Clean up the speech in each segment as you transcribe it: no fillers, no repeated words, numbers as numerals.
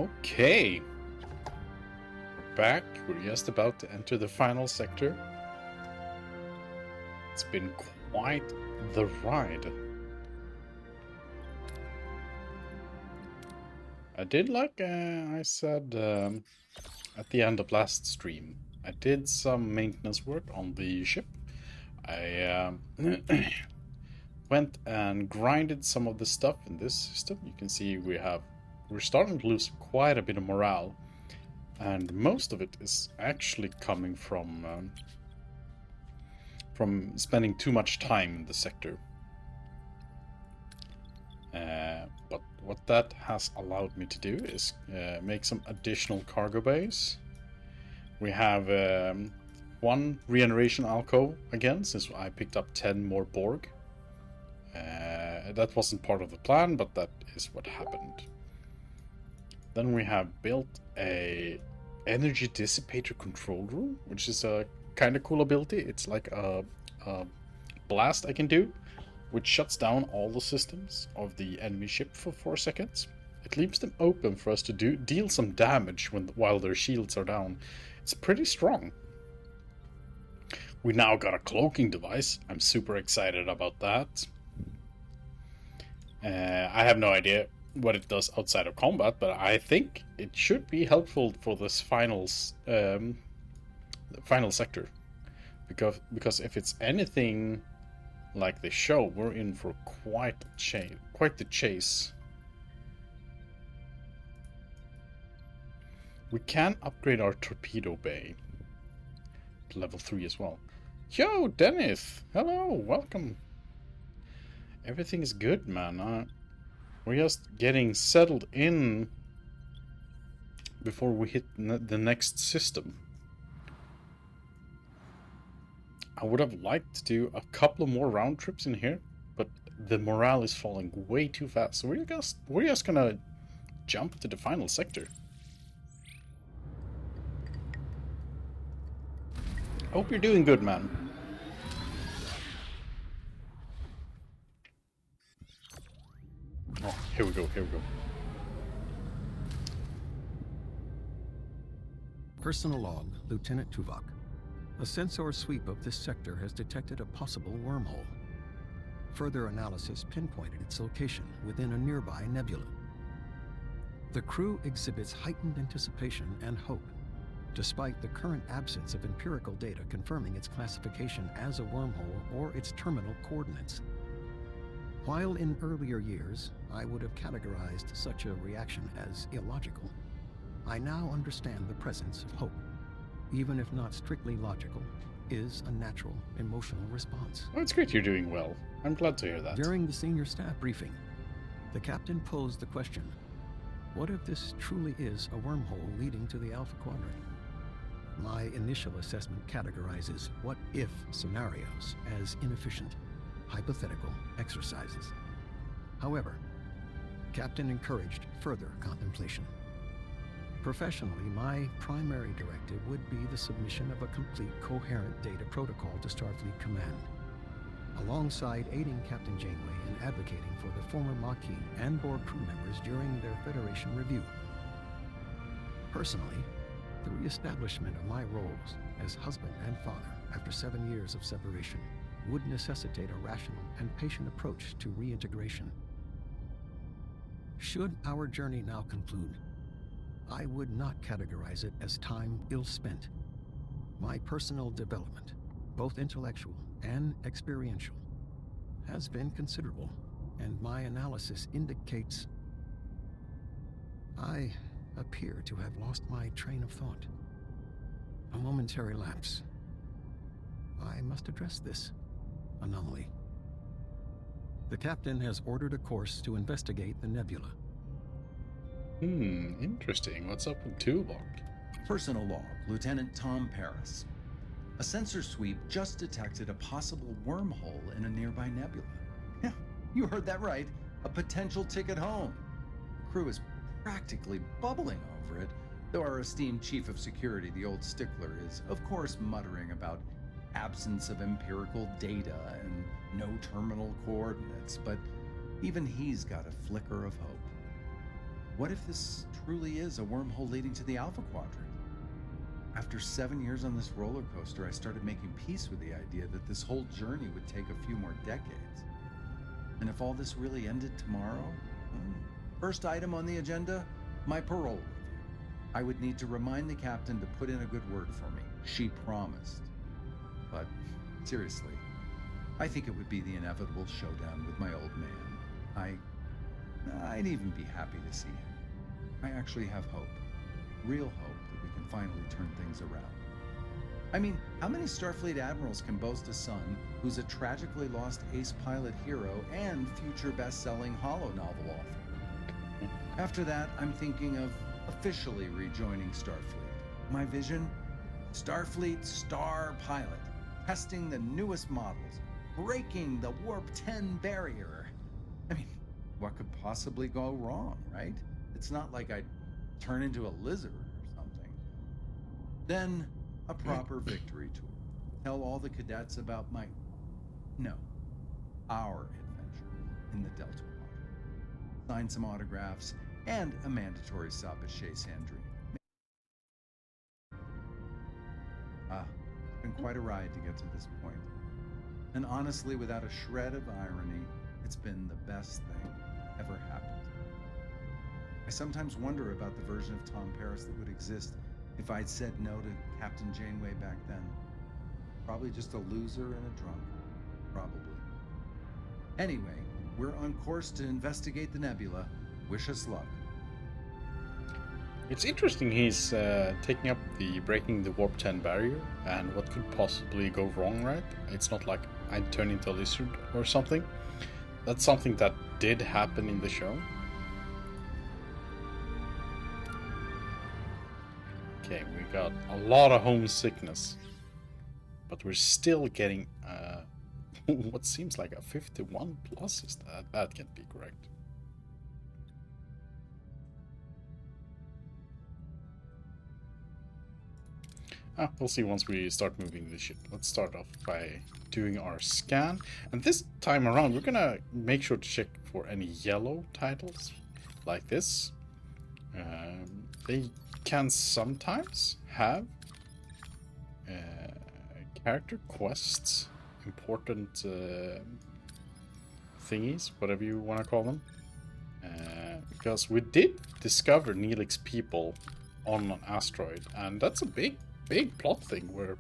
Okay, we're back. We're just about to enter the final sector. It's been quite the ride. I did, like I said at the end of last stream, I did some maintenance work on the ship. I went and grinded some of the stuff in this system. You can see we're starting to lose quite a bit of morale, and most of it is actually coming from spending too much time in the sector. But what that has allowed me to do is make some additional cargo bays. We have one regeneration alcove again, since I picked up 10 more Borg. That wasn't part of the plan, but that is what happened. Then we have built a energy dissipator control room, which is a kind of cool ability. It's like a blast I can do, which shuts down all the systems of the enemy ship for 4 seconds. It leaves them open for us to deal some damage while their shields are down. It's pretty strong. We now got a cloaking device. I'm super excited about that. I have no idea what it does outside of combat, but I think it should be helpful for this final sector. Because if it's anything like the show, we're in for quite the chase. We can upgrade our torpedo bay to level 3 as well. Yo, Dennis! Hello, welcome. Everything is good, man. We're just getting settled in before we hit the next system. I would have liked to do a couple of more round trips in here, but the morale is falling way too fast. So we're just gonna jump to the final sector. Hope you're doing good, man. Oh, here we go. Personal log, Lieutenant Tuvok. A sensor sweep of this sector has detected a possible wormhole. Further analysis pinpointed its location within a nearby nebula. The crew exhibits heightened anticipation and hope, despite the current absence of empirical data confirming its classification as a wormhole or its terminal coordinates. While in earlier years, I would have categorized such a reaction as illogical, I now understand the presence of hope, even if not strictly logical, is a natural emotional response. Oh, it's great you're doing well. I'm glad to hear that. During the senior staff briefing, the captain posed the question, what if this truly is a wormhole leading to the Alpha Quadrant? My initial assessment categorizes what-if scenarios as inefficient, hypothetical exercises. However, the captain encouraged further contemplation. Professionally, my primary directive would be the submission of a complete coherent data protocol to Starfleet Command, alongside aiding Captain Janeway in advocating for the former Maquis and Borg crew members during their Federation review. Personally, the reestablishment of my roles as husband and father after 7 years of separation would necessitate a rational and patient approach to reintegration. Should our journey now conclude, I would not categorize it as time ill spent. My personal development, both intellectual and experiential, has been considerable, and my analysis indicates I appear to have lost my train of thought. A momentary lapse. I must address this anomaly. The captain has ordered a course to investigate the nebula. Interesting. What's up with Tuvok? Personal log, Lieutenant Tom Paris. A sensor sweep just detected a possible wormhole in a nearby nebula. Yeah, you heard that right. A potential ticket home. The crew is practically bubbling over it, though our esteemed chief of security, the old stickler, is of course muttering about absence of empirical data and no terminal coordinates, but even he's got a flicker of hope. What if this truly is a wormhole leading to the Alpha Quadrant? After 7 years on this roller coaster, I started making peace with the idea that this whole journey would take a few more decades. And if all this really ended tomorrow, first item on the agenda, my parole review. I would need to remind the captain to put in a good word for me. She promised. But seriously, I think it would be the inevitable showdown with my old man. I'd even be happy to see him. I actually have hope. Real hope that we can finally turn things around. I mean, how many Starfleet admirals can boast a son who's a tragically lost ace pilot hero and future best-selling holo novel author? After that, I'm thinking of officially rejoining Starfleet. My vision? Starfleet star pilot, testing the newest models, breaking the Warp 10 barrier. I mean, what could possibly go wrong, right? It's not like I'd turn into a lizard or something. Then, a proper victory tour. Tell all the cadets about our adventure in the Delta Quadrant. Sign some autographs and a mandatory stop at Chez Sandrine. It's been quite a ride to get to this point. And honestly, without a shred of irony, it's been the best thing ever happened. I sometimes wonder about the version of Tom Paris that would exist if I'd said no to Captain Janeway back then. Probably just a loser and a drunk. Probably. Anyway, we're on course to investigate the nebula. Wish us luck. It's interesting he's taking up the breaking the Warp 10 barrier and what could possibly go wrong, right? It's not like I'd turn into a lizard or something. That's something that did happen in the show. Okay, we got a lot of homesickness, but we're still getting what seems like a 51 plus. Is that can't be correct? We'll see once we start moving the ship. Let's start off by doing our scan, and this time around we're gonna make sure to check for any yellow titles like this. They can sometimes have character quests, important thingies, whatever you want to call them, because we did discover Neelix people on an asteroid, and that's a big plot thing where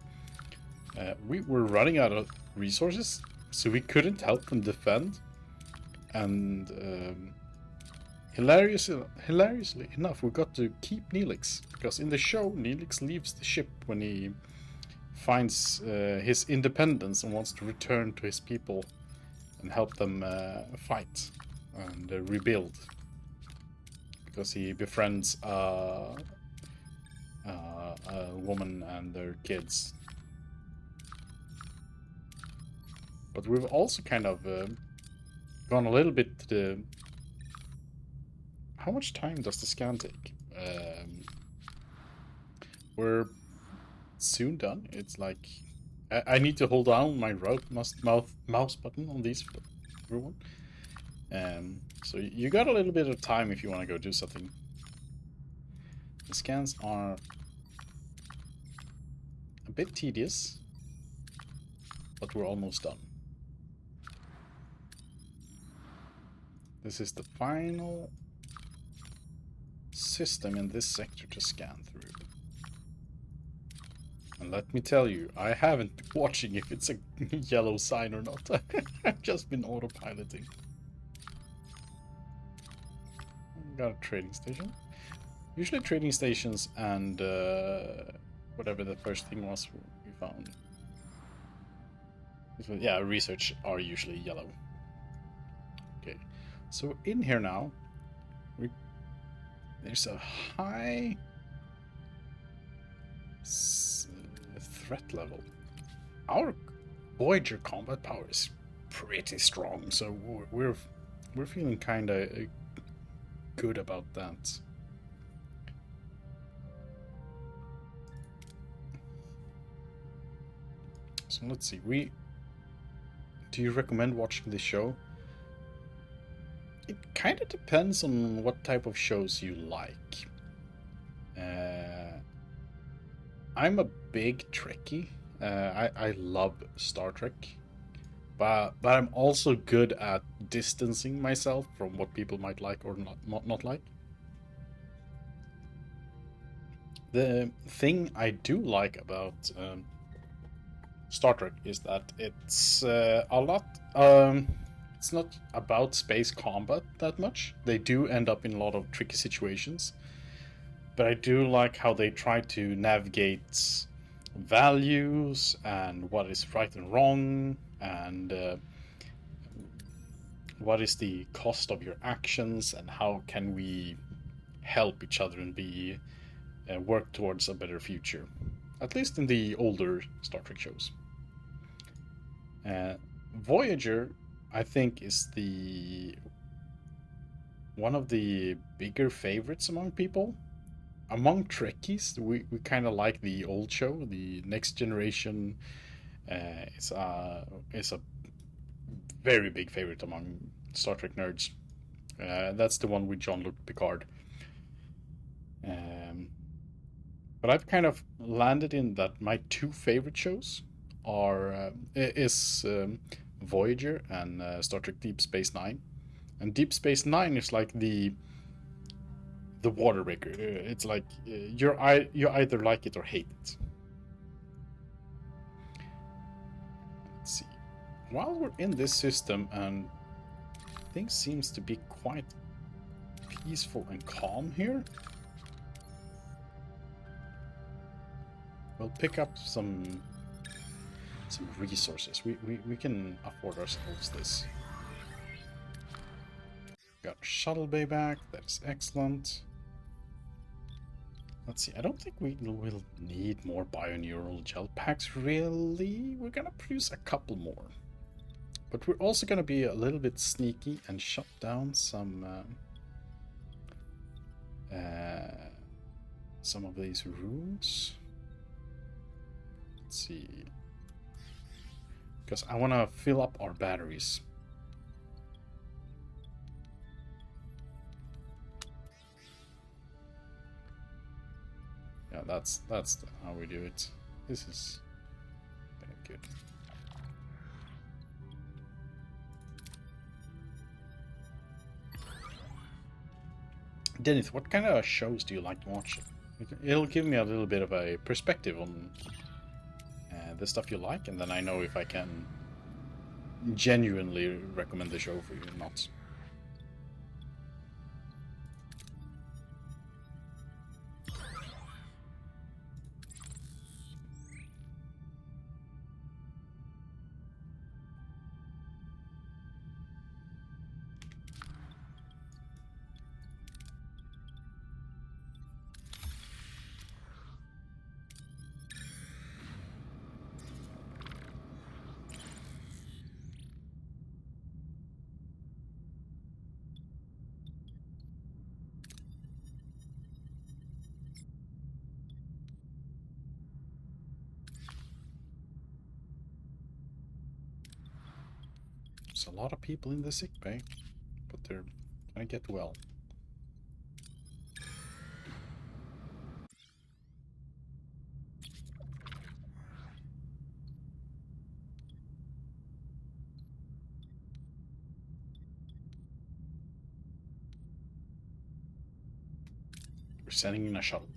we were running out of resources, so we couldn't help them defend, and hilariously enough, we got to keep Neelix, because in the show, Neelix leaves the ship when he finds his independence and wants to return to his people and help them fight and rebuild, because he befriends a woman and their kids. But we've also kind of gone a little bit to the... How much time does the scan take? We're soon done. It's like I need to hold down my mouse button on these for everyone. So you got a little bit of time if you want to go do something. The scans are a bit tedious, but we're almost done. This is the final system in this sector to scan through. And let me tell you, I haven't been watching if it's a yellow sign or not. I've just been autopiloting. Got a trading station. Usually trading stations and whatever the first thing was we found. Yeah, research are usually yellow. Okay, so in here now, there's a high threat level. Our Voyager combat power is pretty strong, so we're feeling kind of good about that. So let's see. Do you recommend watching this show? it kind of depends on what type of shows you like. I'm a big Trekkie. I love Star Trek, but I'm also good at distancing myself from what people might like or not like. The thing I do like about Star Trek is that it's a lot. It's not about space combat that much. They do end up in a lot of tricky situations, but I do like how they try to navigate values and what is right and wrong, and what is the cost of your actions, and how can we help each other and be work towards a better future. At least in the older Star Trek shows. Voyager, I think, is the one of the bigger favorites among people. Among Trekkies, we kind of like the old show. The Next Generation is a very big favorite among Star Trek nerds. That's the one with Jean-Luc Picard. But I've kind of landed in that my two favorite shows are Voyager and Star Trek Deep Space Nine. And Deep Space Nine is like the water breaker. It's like you either like it or hate it. Let's see. While we're in this system, and things seems to be quite peaceful and calm here, we'll pick up some resources. We can afford ourselves this. Got a shuttle bay back. That's excellent. Let's see. I don't think we will need more bioneural gel packs, really. We're gonna produce a couple more. But we're also gonna be a little bit sneaky and shut down some of these rooms. Let's see. Because I want to fill up our batteries. Yeah, that's how we do it. This is very good. Dennis, what kind of shows do you like to watch? It'll give me a little bit of a perspective on the stuff you like, and then I know if I can genuinely recommend the show for you or not. There's a lot of people in the sick bay, but they're gonna get well. We're sending in a shuttle.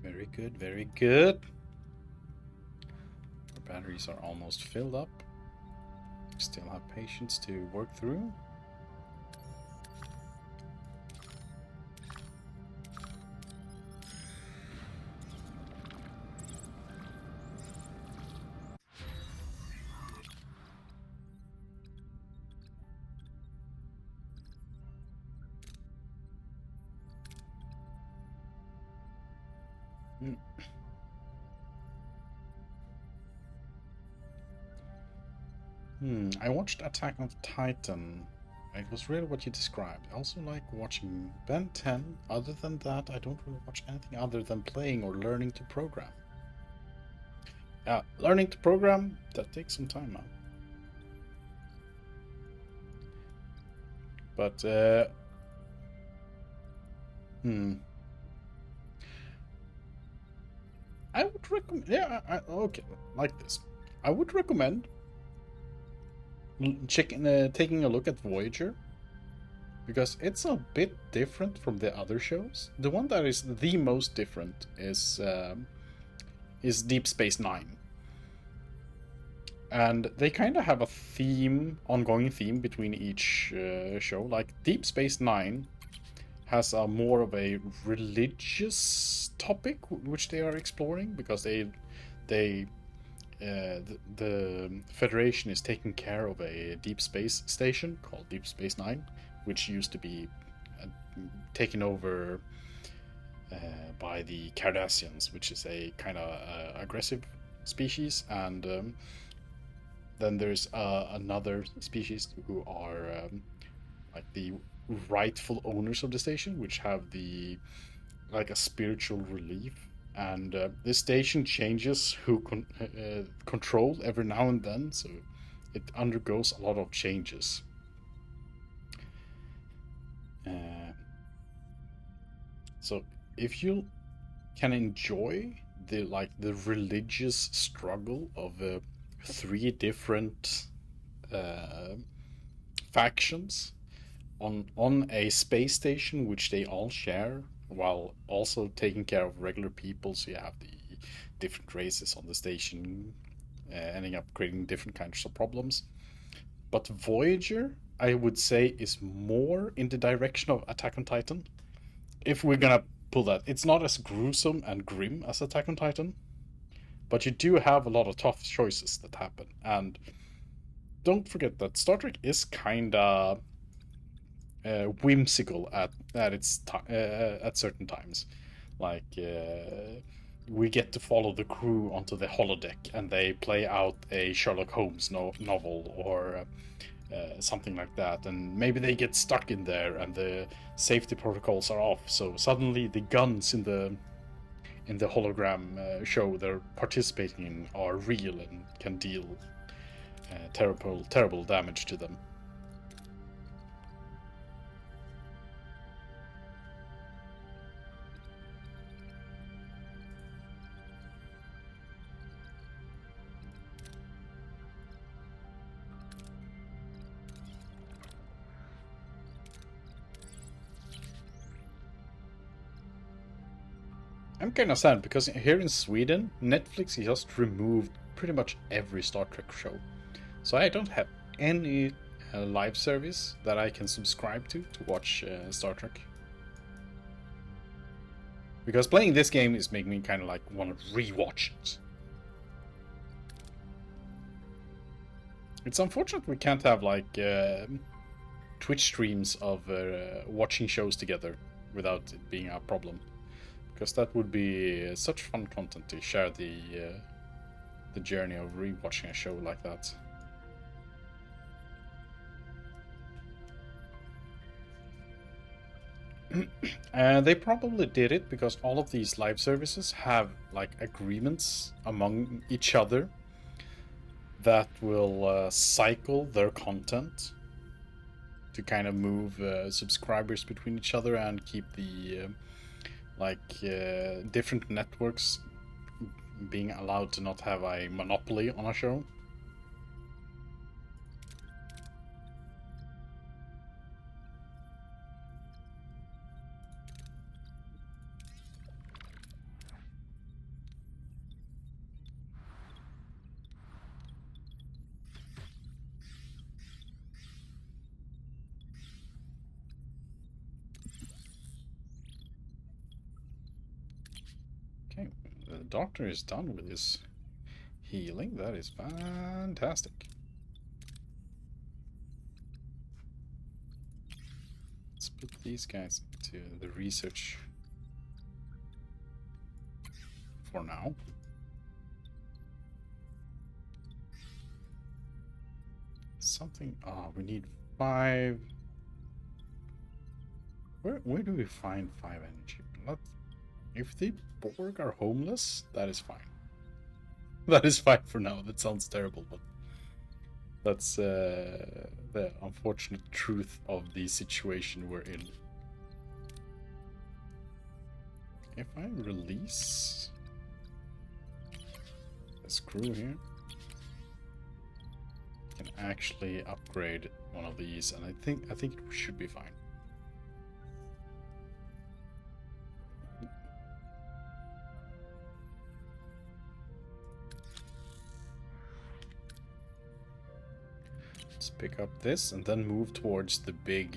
Very good, very good. Batteries are almost filled up. Still have patience to work through. I watched Attack on Titan. It was really what you described. I also like watching Ben 10. Other than that, I don't really watch anything other than playing or learning to program. Learning to program, that takes some time now. But I would recommend. Yeah, okay, like this. I would recommend taking a look at Voyager, because it's a bit different from the other shows. The one that is the most different is Deep Space Nine, and they kind of have a ongoing theme between each show. Like Deep Space Nine has a more of a religious topic which they are exploring, because the Federation is taking care of a deep space station called Deep Space Nine, which used to be taken over by the Cardassians, which is a kind of aggressive species, and then there's another species who are like the rightful owners of the station, which have like a spiritual relief. And this station changes who control every now and then, so it undergoes a lot of changes. So if you can enjoy the religious struggle of 3 different factions on a space station, which they all share, while also taking care of regular people, so you have the different races on the station ending up creating different kinds of problems. But Voyager, I would say, is more in the direction of Attack on Titan. If we're gonna pull that, it's not as gruesome and grim as Attack on Titan, but you do have a lot of tough choices that happen. And don't forget that Star Trek is kinda whimsical at certain times. Like we get to follow the crew onto the holodeck, and they play out a Sherlock Holmes novel or something like that, and maybe they get stuck in there and the safety protocols are off, so suddenly the guns in the hologram show they're participating in are real and can deal terrible damage to them. I'm kind of sad because here in Sweden, Netflix just removed pretty much every Star Trek show. So I don't have any live service that I can subscribe to watch Star Trek. Because playing this game is making me kind of like want to rewatch it. It's unfortunate we can't have like Twitch streams of watching shows together without it being a problem. Because that would be such fun content to share the journey of rewatching a show like that. They probably did it because all of these live services have like agreements among each other that will cycle their content to kind of move subscribers between each other and keep the different networks being allowed to not have a monopoly on a show. Okay, the doctor is done with his healing. That is fantastic. Let's put these guys into the research for now. Something. Oh, we need 5. Where do we find 5 energy? If the Borg are homeless, that is fine. That is fine for now. That sounds terrible, but That's the unfortunate truth of the situation we're in. If I release the screw here, I can actually upgrade one of these, and I think it should be fine. Let's pick up this and then move towards the big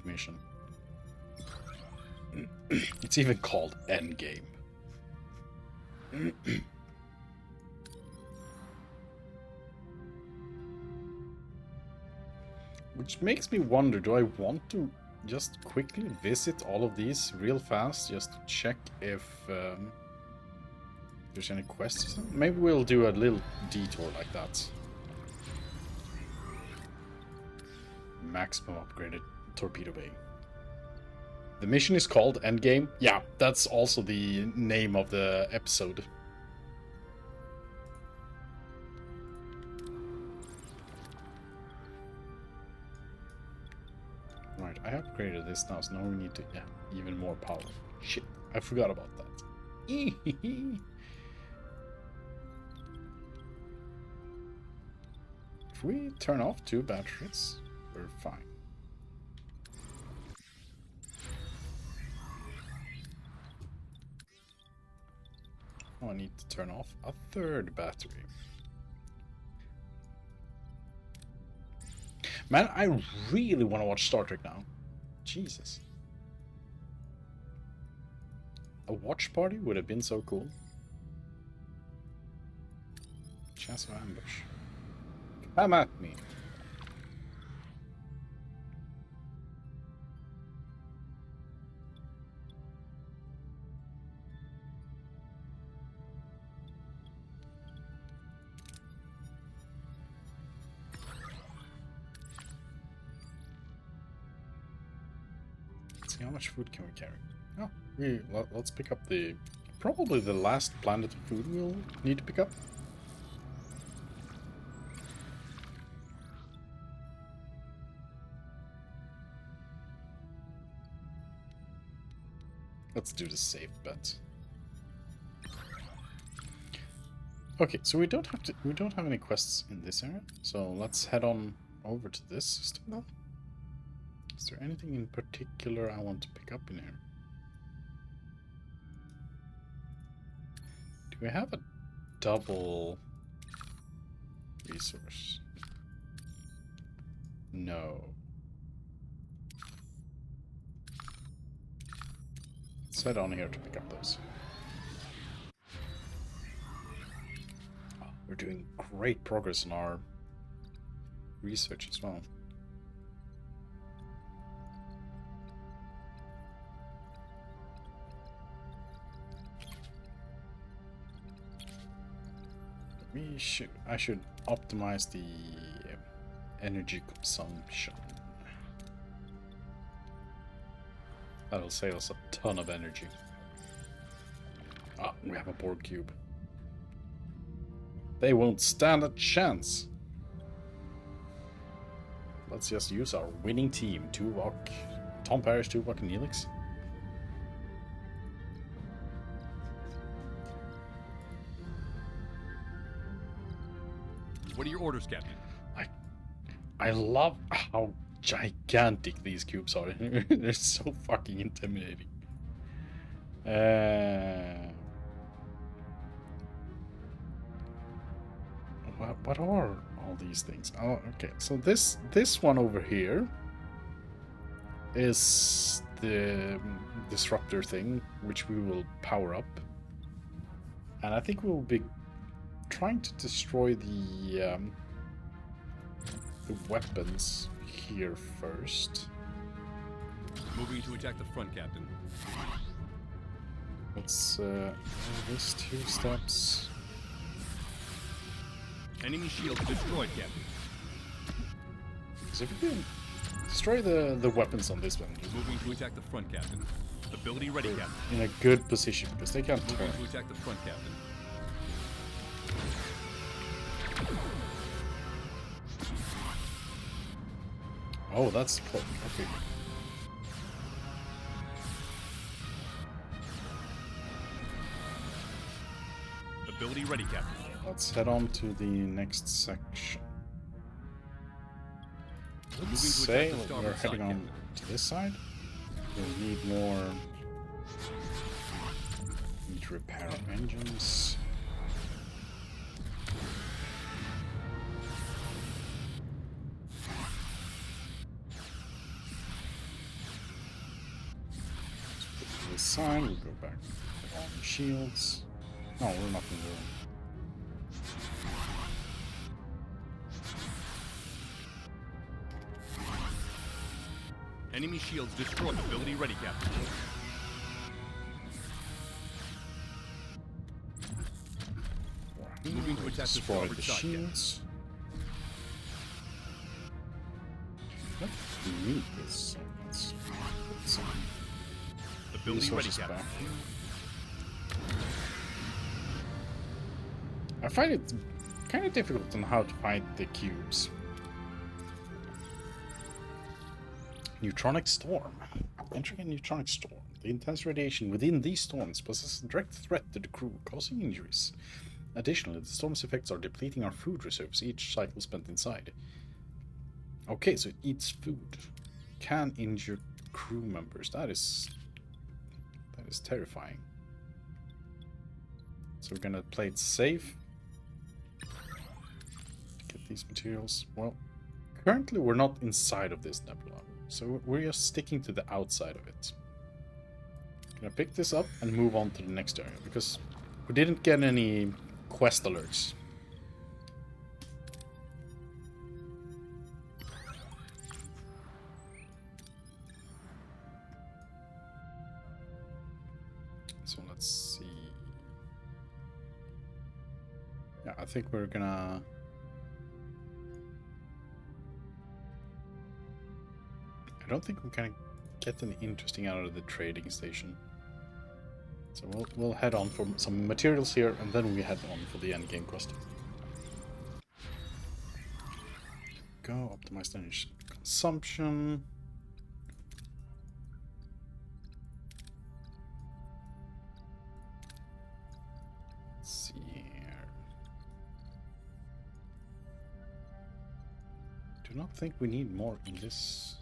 mission. It's even called Endgame. Which makes me wonder, do I want to just quickly visit all of these real fast just to check if there's any quests or something? Maybe we'll do a little detour like that. Maximum upgraded torpedo bay. The mission is called Endgame. Yeah, that's also the name of the episode. Right, I upgraded this now, so now we need to, yeah, even more power. Shit, I forgot about that. If we turn off 2 batteries, we're fine. Oh, I need to turn off a 3rd battery. Man, I really want to watch Star Trek now. Jesus. A watch party would have been so cool. Chance of ambush. Come at me. How much food can we carry? Oh, let's pick up probably the last planet of food we'll need to pick up. Let's do the safe bet. Okay, so we don't have any quests in this area, so let's head on over to this system now. Is there anything in particular I want to pick up in here? Do we have a double resource? No. Let's head on here to pick up those. Oh, we're doing great progress in our research as well. I should optimize the energy consumption. That'll save us a ton of energy. Ah, we have a Borg cube. They won't stand a chance. Let's just use our winning team. Tuvok, Tom Paris, Tuvok, and Neelix. What are your orders, Captain? I love how gigantic these cubes are. They're so fucking intimidating. What are all these things? Oh, okay. So this one over here is the disruptor thing, which we will power up, and I think we'll be trying to destroy the weapons here first. Moving to attack the front, Captain. Let's these 2 steps. Enemy shield destroyed, Captain. So if we can destroy the weapons on this one. Moving to attack the front, Captain. Ability ready, Captain. In a good position because they can't turn. Moving to attack the front, Captain. Oh, that's the clock. Okay. Ability ready, Captain. Let's head on to the next section. Let's Moving to say attack the we're starboard heading side, on to this side. We'll need more. Need to repair our engines. This side, we'll go back on the shields. No, we're not gonna do it. Enemy shields destroyed. Ability ready, Captain. Moving to attack the Destroy starboard the side, Captain. shields. We need this, so let's put some Ability ready, resources Captain. back here. I find it kind of difficult on how to find the cubes. Neutronic storm. Entering a neutronic storm. The intense radiation within these storms poses a direct threat to the crew, causing injuries. Additionally, the storm's effects are depleting our food reserves each cycle spent inside. Okay, so it eats food. Can injure crew members. That is terrifying. So we're gonna play it safe. Get these materials. Well, currently we're not inside of this nebula, so we're just sticking to the outside of it. Gonna pick this up and move on to the next area, because we didn't get any quest alerts. So let's see. Yeah, I think we're gonna... I don't think we're gonna get anything interesting out of the trading station. So we'll head on for some materials here, and then we head on for the end game quest. Go optimize energy consumption. Let's see here. Do not think we need more in this.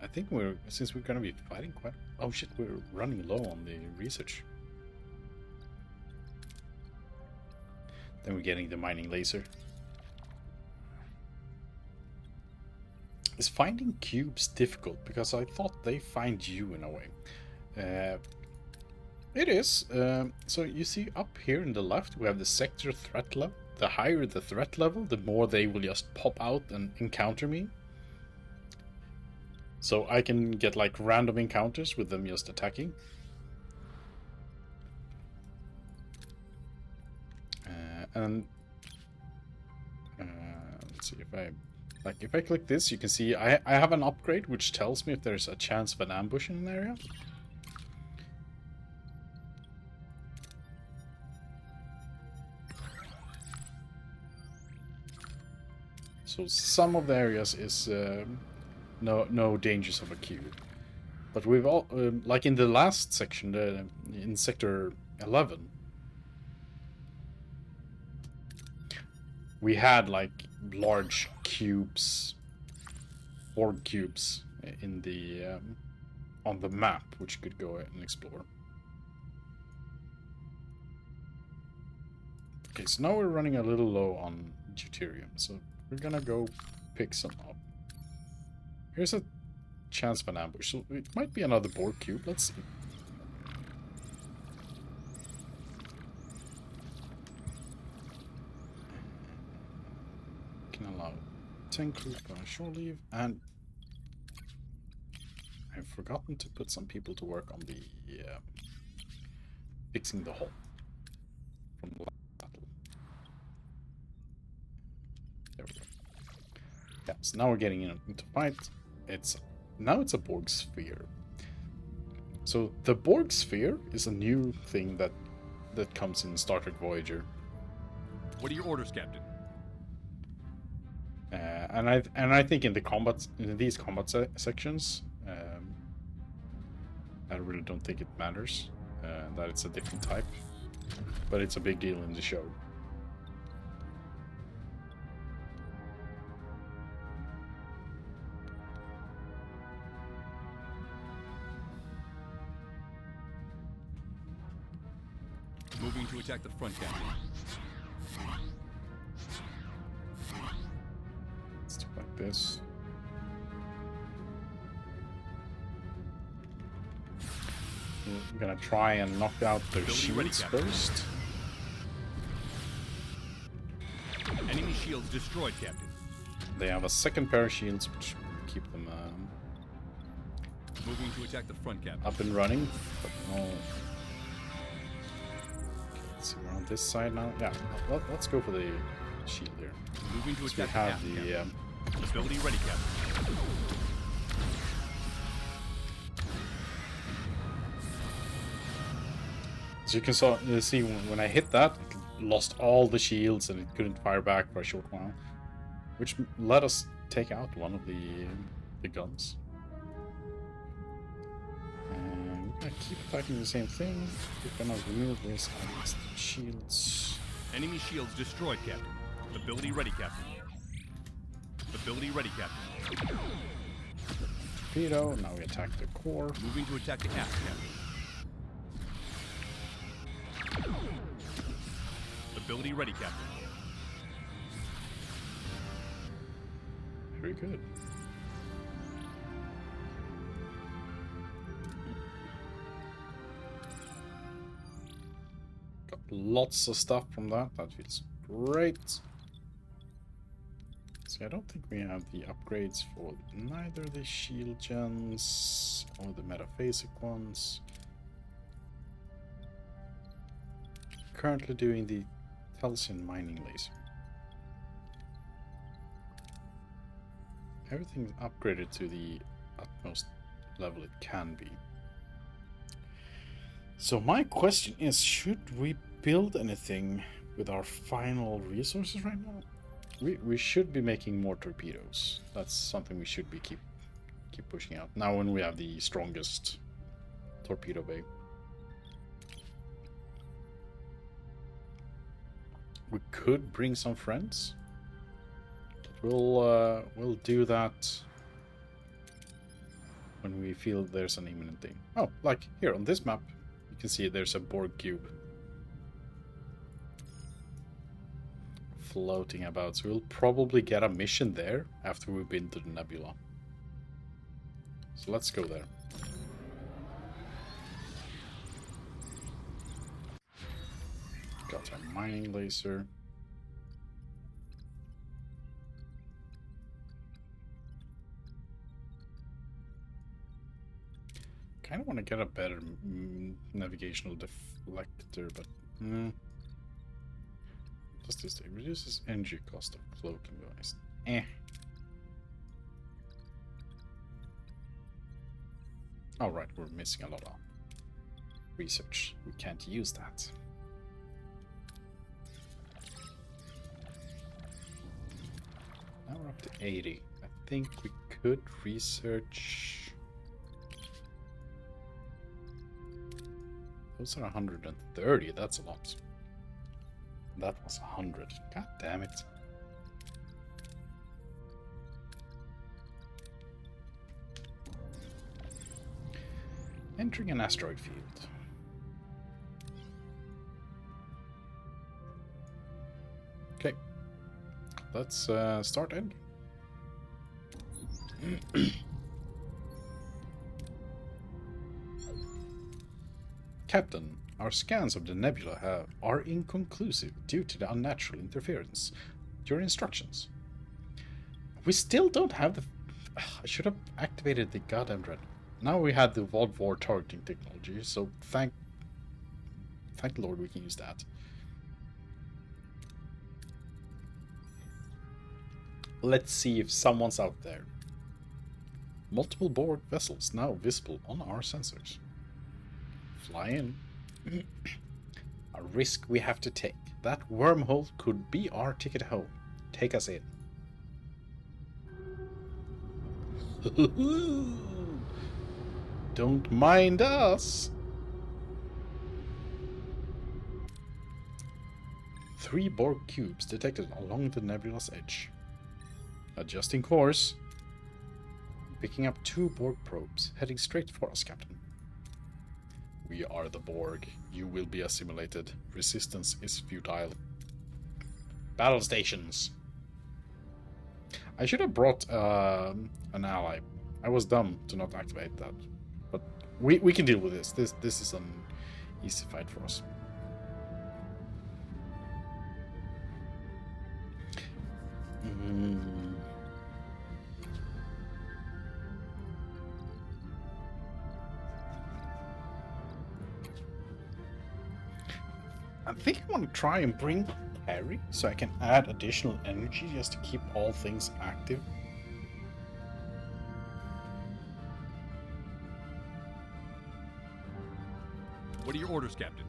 I think since we're gonna be fighting quite... Oh shit, we're running low on the research. Then we're getting the mining laser. Is finding cubes difficult? Because I thought they find you in a way. It is. So you see up here in the left, we have the sector threat level. The higher the threat level, the more they will just pop out and encounter me. So I can get like random encounters with them just attacking. Let's see if I click this, you can see I have an upgrade which tells me if there's a chance of an ambush in an area. So some of the areas is no dangers of a cube, but we've all like in the last section, in sector 11, we had like large cubes, orb cubes in the on the map, which you could go and explore. Okay, so now we're running a little low on deuterium, so we're gonna go pick some up. Here's a chance of an ambush, so it might be another Borg cube. Let's see. Can allow 10 crew by shore leave, and I've forgotten to put some people to work on the fixing the hull from the last battle. There we go. Yeah, so now we're getting into fight. Now it's a Borg sphere. So the Borg sphere is a new thing that comes in Star Trek Voyager. What are your orders, Captain? And I think in these combat sections, I really don't think it matters that it's a different type, but it's a big deal in the show. Moving to attack the front, Captain. Let's do like this. We're gonna try and knock out their shields first. Enemy shields destroyed, Captain. They have a second pair of shields, which keep them Moving to attack the front, Captain. up and running. But no. Okay, let's see, we're on this side now. Yeah, let's go for the shield here. Moving to So we attack have the the aft, Captain. Ability ready, Captain. so you can see when I hit that, it lost all the shields and it couldn't fire back for a short while, which let us take out one of the guns. And we're gonna keep attacking the same thing. We're gonna remove these shields. Enemy shields destroyed, Captain. Ability ready, Captain. Ability ready, Captain. Torpedo. Now we attack the core. Moving to attack the aft, Captain. Ability ready, Captain. Very good. Got lots of stuff from that. That feels great. See, I don't think we have the upgrades for neither the shield gens or the metaphasic ones. Currently doing the Telsian mining laser. Everything's upgraded to the utmost level it can be. So my question is, should we build anything with our final resources right now? We should be making more torpedoes. That's something we should be keep pushing out. Now when we have the strongest torpedo bay. We could bring some friends. We'll do that when we feel there's an imminent thing. Oh, like here on this map, you can see there's a Borg cube floating about. So we'll probably get a mission there after we've been to the nebula. So let's go there. Got our mining laser. Kind of want to get a better navigational deflector, but what's this thing? Reduces energy cost of cloaking device. Alright, we're missing a lot of research. We can't use that. Now we're up to 80. I think we could research. Those are 130. That's a lot. That was 100. God damn it. Entering an asteroid field. Okay. Let's start ending. Captain, our scans of the nebula are inconclusive due to the unnatural interference. Your instructions. We still don't have the... I should have activated the goddamn dread. Now we had the VOD targeting technology, so thank the Lord we can use that. Let's see if someone's out there. Multiple Borg vessels now visible on our sensors. fly in. A risk we have to take. That wormhole could be our ticket home. Take us in. Don't mind us. 3 Borg cubes detected along the nebula's edge. Adjusting course. Picking up 2 Borg probes, heading straight for us, Captain. We are the Borg. You will be assimilated. Resistance is futile. Battle stations. I should have brought an ally. I was dumb to not activate that. But we can deal with this. This is an easy fight for us. I think I want to try and bring Harry so I can add additional energy just to keep all things active. What are your orders, Captain?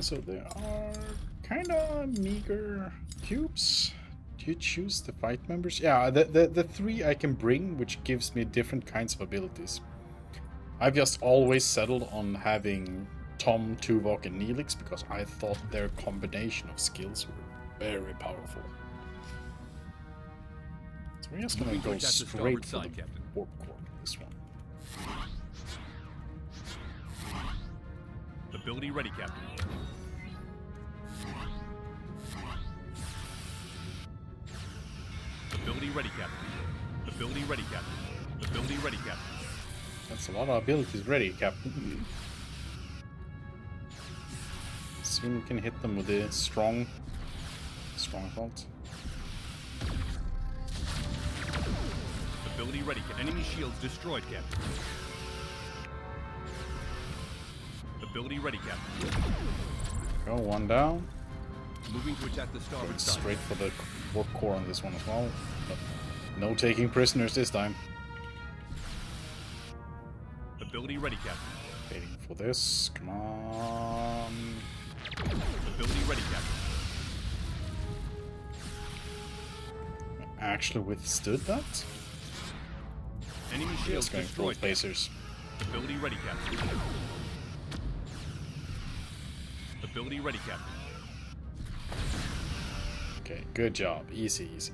So there are kind of meager cubes. Do you choose the fight members? Yeah, the 3 I can bring, which gives me different kinds of abilities. I've just always settled on having Tom, Tuvok, and Neelix because I thought their combination of skills were very powerful. So we're just gonna go straight for the warp core with this one. Ability ready, Captain. Ability ready, Captain. Ability ready, Captain. Ability ready, Captain. That's a lot of abilities ready, Captain. Soon we can hit them with the stronghold. Ability ready. Enemy shields destroyed, Captain. Ability ready, Captain. Go, one down. Moving to attack the starboard Going side. straight for the warp core on this one as well. But no taking prisoners this time. Ability ready, Captain. Waiting for this. Come on. Ability ready, Captain. Actually withstood that. Enemy Just shields going for destroyed. lasers. Ability ready, Captain. Ability ready, Captain. Okay, good job. Easy, easy.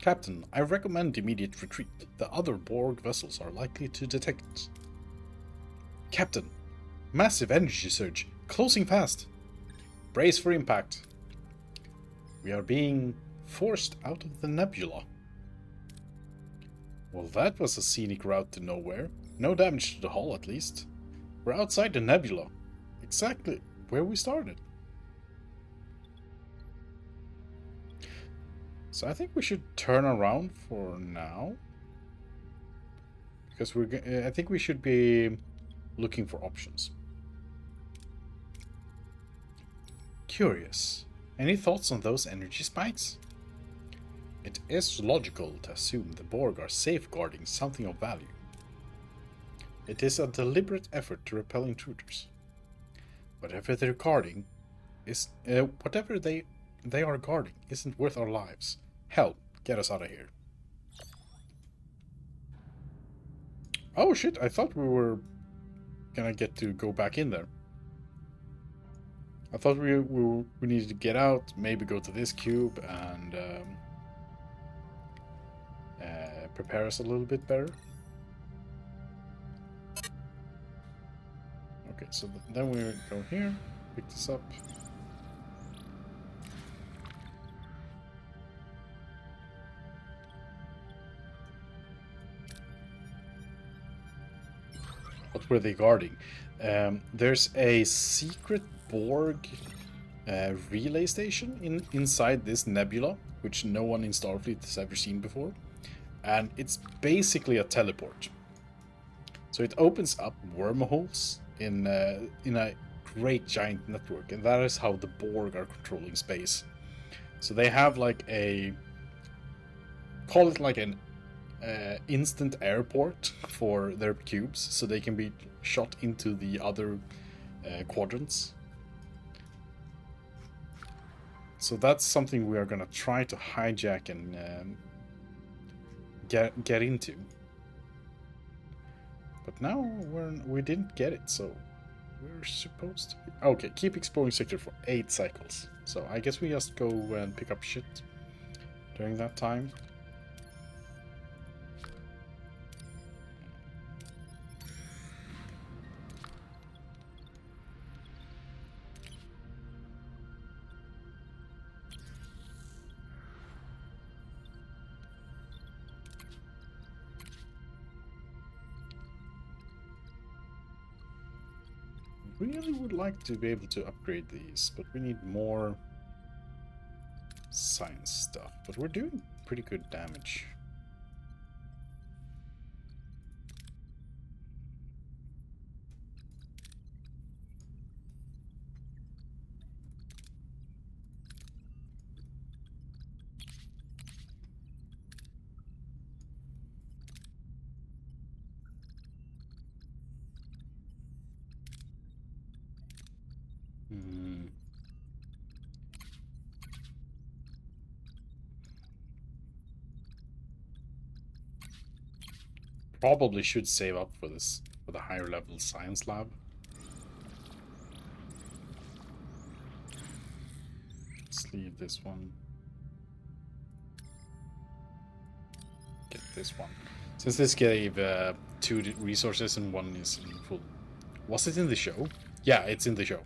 Captain, I recommend immediate retreat. The other Borg vessels are likely to detect it. Captain, massive energy surge. Closing fast. Brace for impact. We are being forced out of the nebula. Well, that was a scenic route to nowhere. No damage to the hull, at least. We're outside the nebula. Exactly where we started. So I think we should turn around for now. Because I think we should be looking for options. Curious. Any thoughts on those energy spikes? It is logical to assume the Borg are safeguarding something of value. It is a deliberate effort to repel intruders. Whatever they're guarding is whatever they are guarding isn't worth our lives. Hell, get us out of here. Oh shit, I thought we were gonna get to go back in there. I thought we needed to get out, maybe go to this cube and prepare us a little bit better. Okay, so then we go here, pick this up. What were they guarding? There's a secret Borg relay station inside this nebula, which no one in Starfleet has ever seen before. And it's basically a teleport. So it opens up wormholes in a great giant network, and that is how the Borg are controlling space. So they have like a call it like an instant airport for their cubes, so they can be shot into the other quadrants. So that's something we are gonna try to hijack and get into. But now we didn't get it, so we're supposed to be... Okay, keep exploring sector for 8 cycles. So I guess we just go and pick up shit during that time. Really would like to be able to upgrade these, but we need more science stuff. But we're doing pretty good damage. Probably should save up for this, for the higher level science lab. Let's leave this one. Get this one. Since this gave 2 resources and 1 is in full. Was it in the show? Yeah, it's in the show.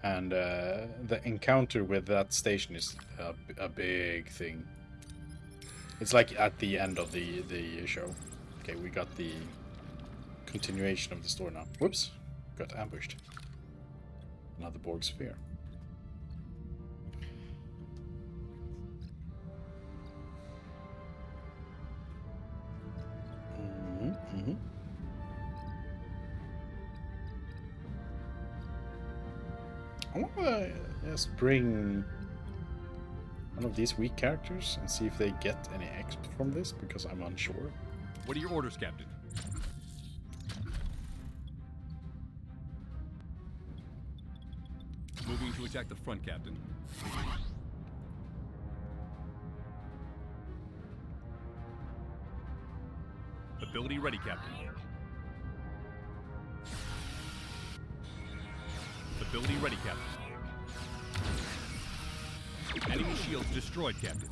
And the encounter with that station is a big thing. It's like at the end of the show. Okay, we got the continuation of the story now. Whoops, got ambushed. Another Borg sphere. I want to just bring one of these weak characters and see if they get any exp from this, because I'm unsure. What are your orders, Captain? Moving to attack the front, Captain. Ability ready, Captain. Ability ready, Captain. Enemy shields destroyed, Captain.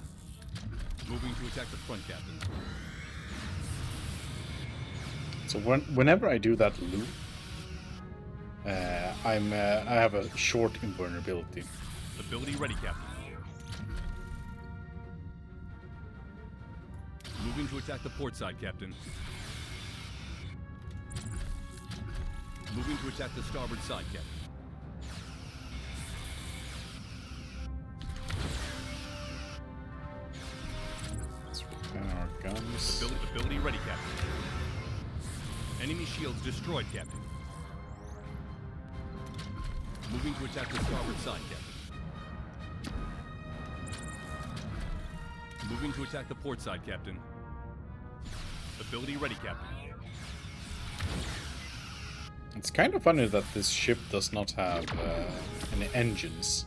Moving to attack the front, Captain. So whenever I do that loop, I have a short invulnerability. Ability ready, Captain. Moving to attack the port side, Captain. Moving to attack the starboard side, Captain. Our guns. Ability ready, Captain. Enemy shields destroyed, Captain. Moving to attack the starboard side, Captain. Moving to attack the port side, Captain. Ability ready, Captain. It's kind of funny that this ship does not have any engines.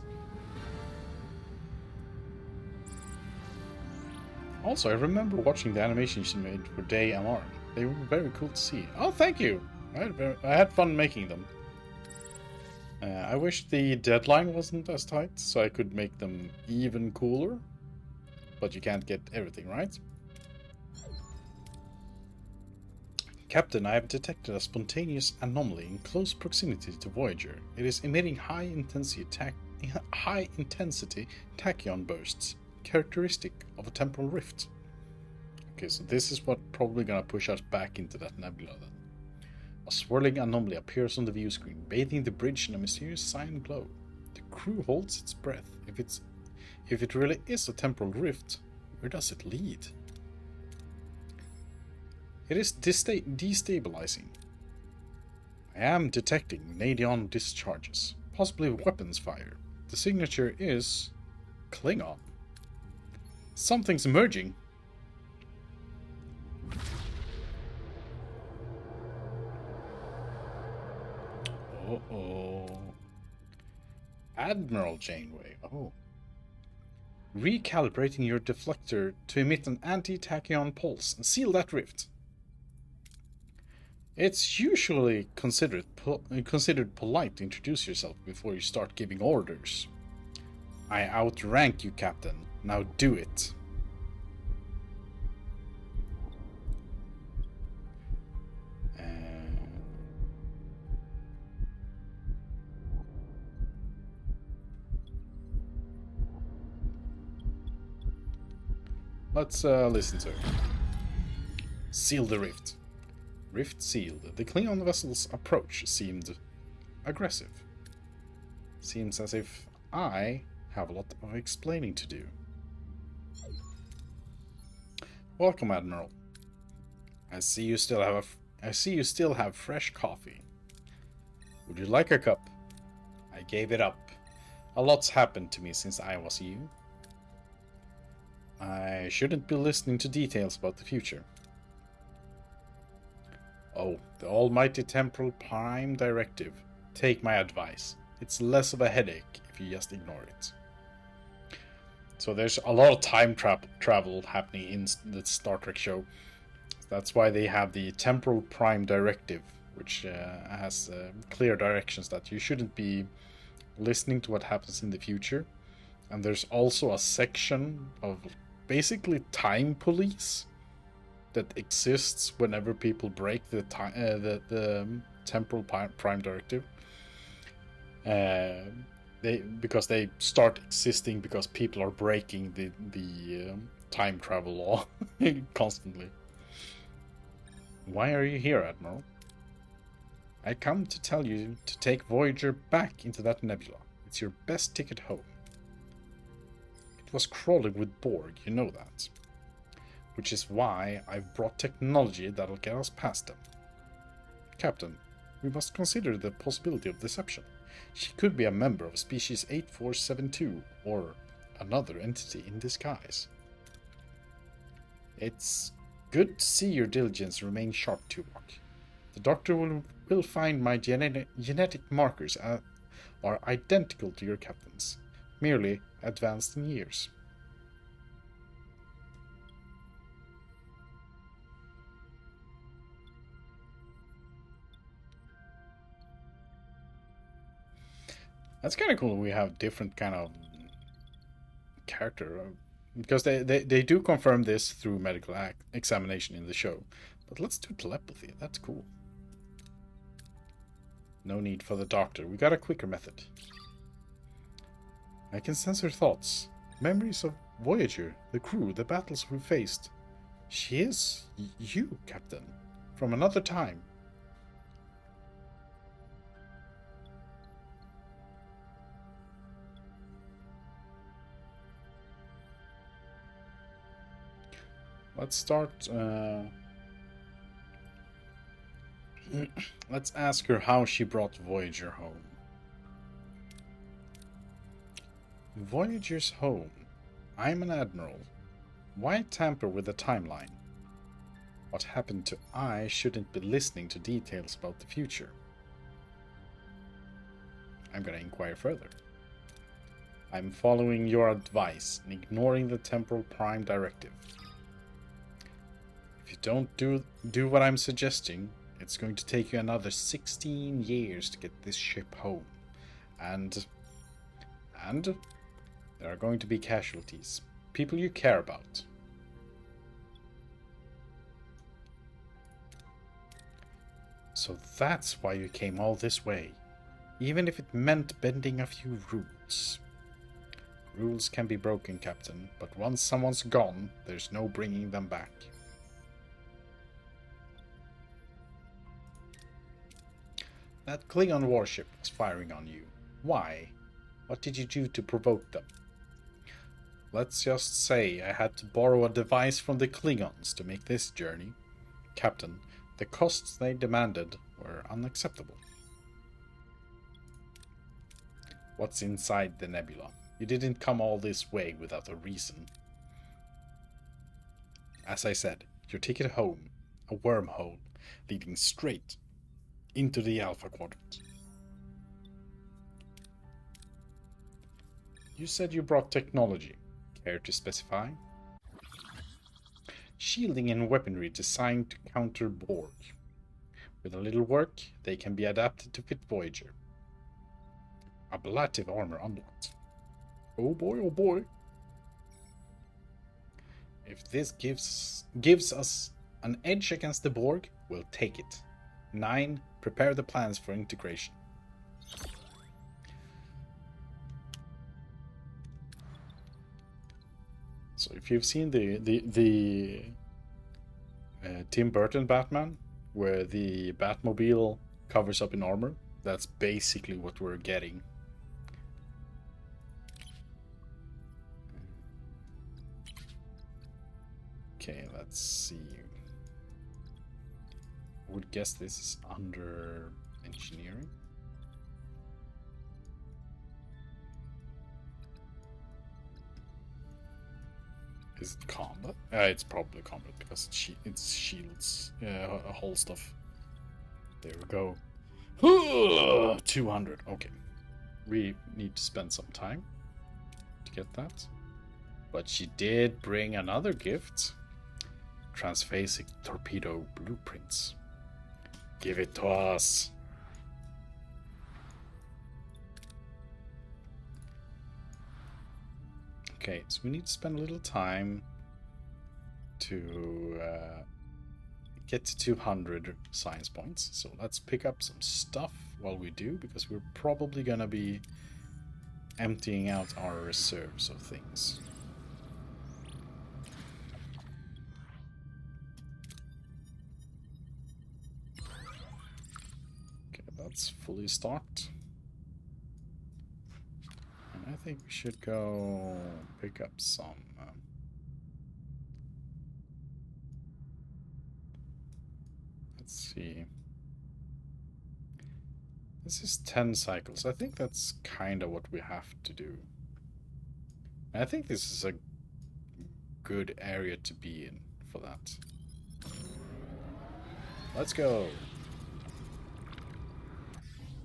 Also, I remember watching the animations you made for Day MR. They were very cool to see. Oh, thank you! I had fun making them. I wish the deadline wasn't as tight, so I could make them even cooler. But you can't get everything, right? Captain, I have detected a spontaneous anomaly in close proximity to Voyager. It is emitting high-intensity tachyon bursts, characteristic of a temporal rift. Okay, so this is what probably gonna push us back into that nebula then. A swirling anomaly appears on the view screen, bathing the bridge in a mysterious cyan glow. The crew holds its breath. If it really is a temporal rift, where does it lead? It is destabilizing. I am detecting Nadion discharges, possibly weapons fire. The signature is Klingon. Something's emerging. Uh-oh. Admiral Janeway. Oh. Recalibrating your deflector to emit an anti-tachyon pulse and seal that rift. It's usually considered polite to introduce yourself before you start giving orders. I outrank you, Captain. Now do it. Let's listen to it. Seal the rift. Rift sealed. The Klingon vessel's approach seemed aggressive. Seems as if I have a lot of explaining to do. Welcome, Admiral. I see you still have fresh coffee. Would you like a cup? I gave it up. A lot's happened to me since I was you. I shouldn't be listening to details about the future. Oh, the almighty Temporal Prime Directive. Take my advice. It's less of a headache if you just ignore it. So there's a lot of time travel happening in the Star Trek show. That's why they have the Temporal Prime Directive, which has clear directions that you shouldn't be listening to what happens in the future. And there's also a section of basically time police that exists whenever people break the Temporal Prime Directive. Because they start existing because people are breaking the time travel law constantly. Why are you here, Admiral? I come to tell you to take Voyager back into that nebula. It's your best ticket home. It was crawling with Borg, you know that. Which is why I've brought technology that'll get us past them. Captain, we must consider the possibility of deception. She could be a member of species 8472, or another entity in disguise. It's good to see your diligence remain sharp, Tuvok. The doctor will find my genetic markers are identical to your captain's, merely advanced in years. That's kind of cool. We have different kind of character, because they do confirm this through medical examination in the show. But let's do telepathy. That's cool. No need for the doctor. We got a quicker method. I can sense her thoughts. Memories of Voyager, the crew, the battles we faced. She is you, Captain. From another time. Let's start. Let's ask her how she brought Voyager home. Voyager's home. I'm an admiral. Why tamper with the timeline? What happened to I shouldn't be listening to details about the future. I'm gonna inquire further. I'm following your advice and ignoring the Temporal Prime Directive. If you don't do what I'm suggesting, it's going to take you another 16 years to get this ship home. And there are going to be casualties. People you care about. So that's why you came all this way. Even if it meant bending a few rules. Rules can be broken, Captain, but once someone's gone, there's no bringing them back. That Klingon warship was firing on you. Why? What did you do to provoke them? Let's just say I had to borrow a device from the Klingons to make this journey. Captain, the costs they demanded were unacceptable. What's inside the nebula? You didn't come all this way without a reason. As I said, your ticket home, a wormhole leading straight into the Alpha Quadrant. You said you brought technology. Care to specify? Shielding and weaponry designed to counter Borg. With a little work, they can be adapted to fit Voyager. Ablative armor unlocked. Oh boy, oh boy. If this gives us an edge against the Borg, we'll take it. 9. Prepare the plans for integration. So if you've seen the Tim Burton Batman, where the Batmobile covers up in armor, that's basically what we're getting. Okay, let's see. I would guess this is under engineering. Is it combat? It's probably combat because it's shields, whole stuff. There we go. 200. Okay, we need to spend some time to get that. But she did bring another gift. Transphasic torpedo blueprints. Give it to us. Okay, so we need to spend a little time to get to 200 science points. So let's pick up some stuff while we do, because we're probably gonna be emptying out our reserves of things. Okay, that's fully stocked. I think we should go pick up some. Let's see. This is 10 cycles. I think that's kind of what we have to do. I think this is a good area to be in for that. Let's go.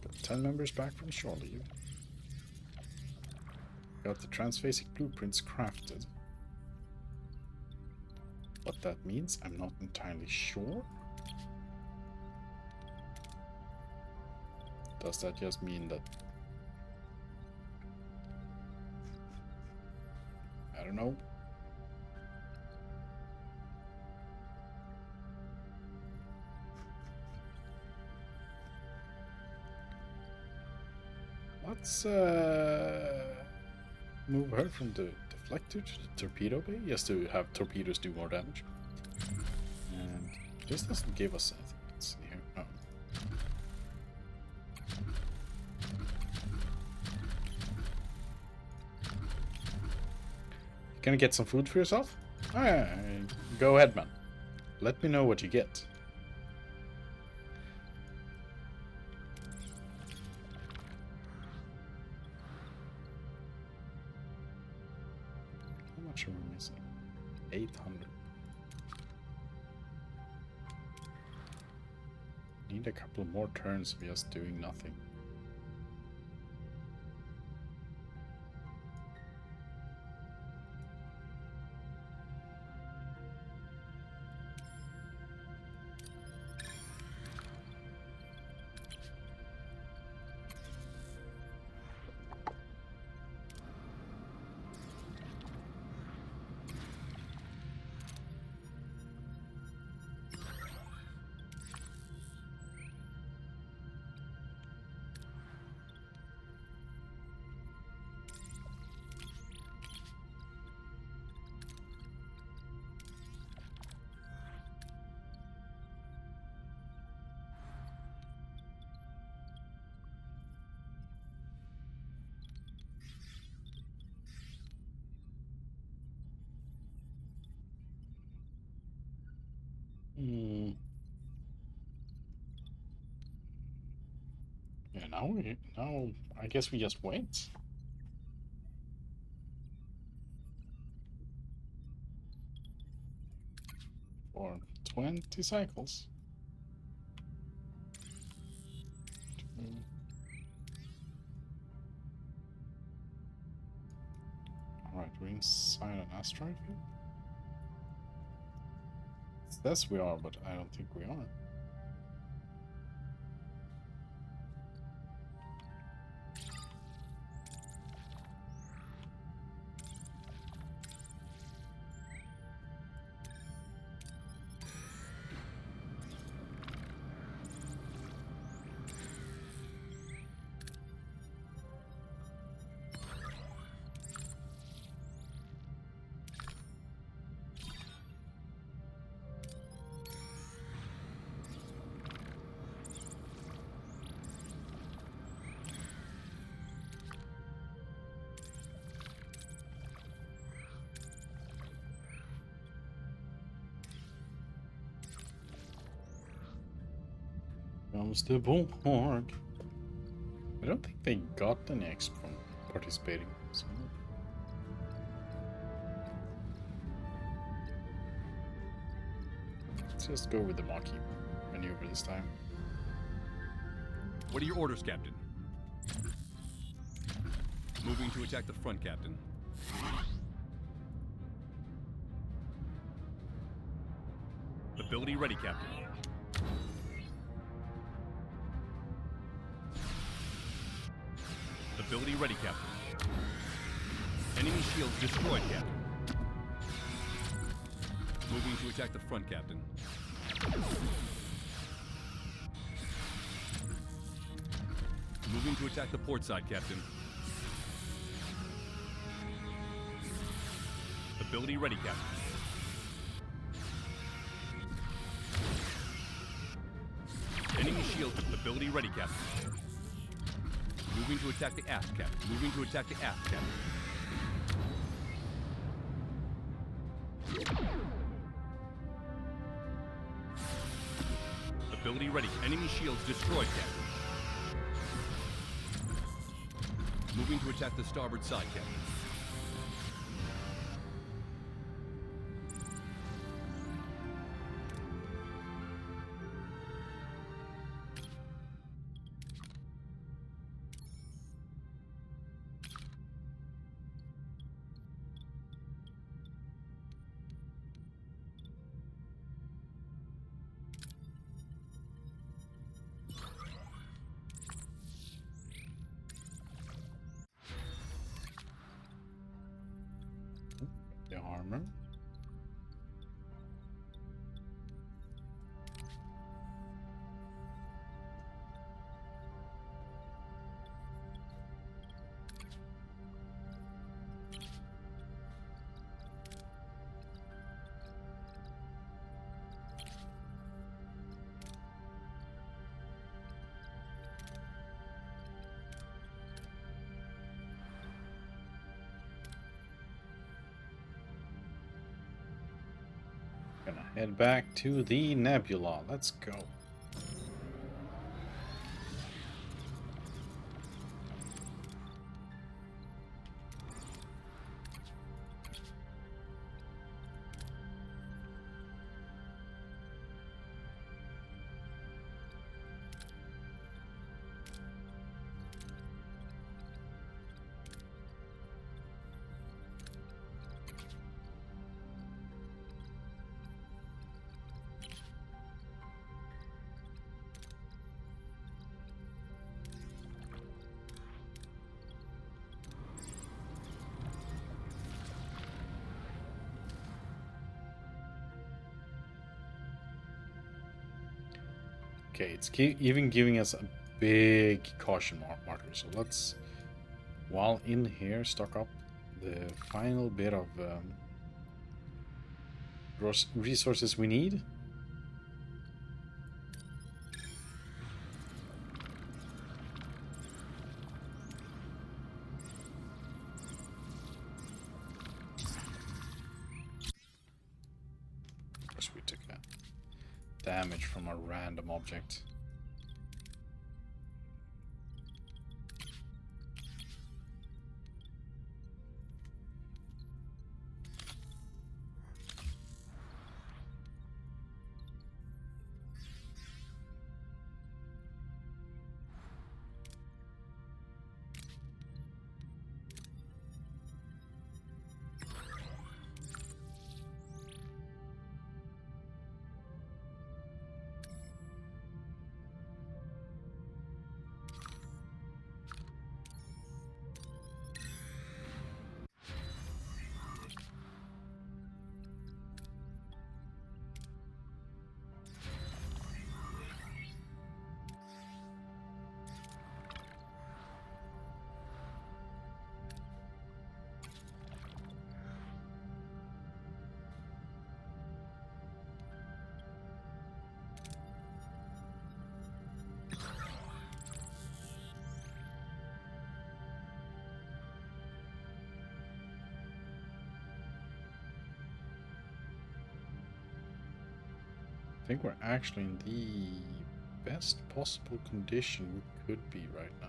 Got 10 members back from shore leave. Got the transphasic blueprints crafted. What that means, I'm not entirely sure. Does that just mean that... I don't know. Let's move her from the deflector to the torpedo bay, just to have torpedoes do more damage. And this doesn't give us anything. Let's see here. Oh. Gonna get some food for yourself? Go ahead, man. Let me know what you get. How much are we missing? 800. Need a couple more turns of just doing nothing. And now I guess we just wait. For 20 cycles. Alright, we're inside an asteroid here. It says we are, but I don't think we are. Comes the Borg. I don't think they got an X from participating. So. Let's just go with the Maquis maneuver this time. What are your orders, Captain? Moving to attack the front, Captain. Ability ready, Captain. Ability ready, Captain. Enemy shields destroyed, Captain. Moving to attack the front, Captain. Moving to attack the port side, Captain. Ability ready, Captain. Enemy shield. Ability ready, Captain. Moving to attack the aft, Captain. Moving to attack the aft, Captain. Ability ready. Enemy shields destroyed, Captain. Moving to attack the starboard side, Captain. The armor. Gonna head back to the nebula. Let's go. Okay, it's even giving us a big caution marker. So let's, while in here, stock up the final bit of resources we need. Of course, we took that damage from a random object. think we're actually in the best possible condition we could be right now.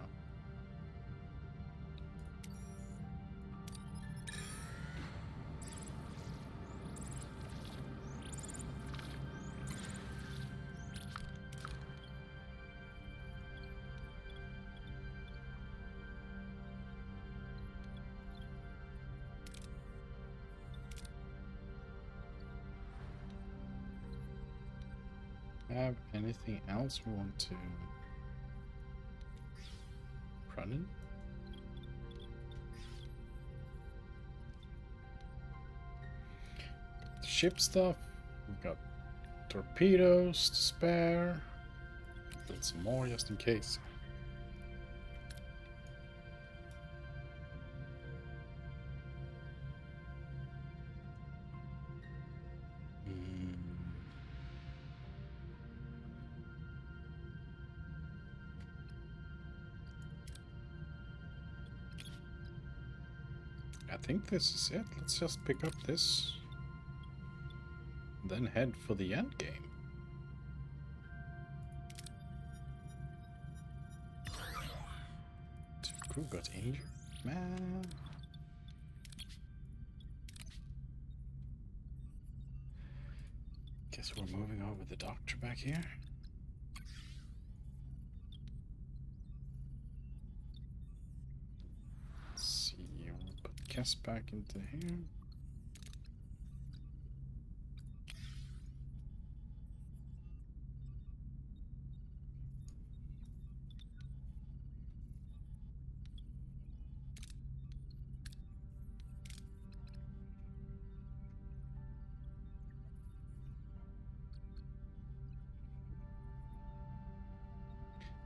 Have anything else we want to run in? Ship stuff. We've got torpedoes to spare. Build some more just in case. I think this is it. Let's just pick up this. Then head for the end game. Two crew got injured, man. Guess we're moving over the doctor back here. Let's see, we'll put Cass back into here.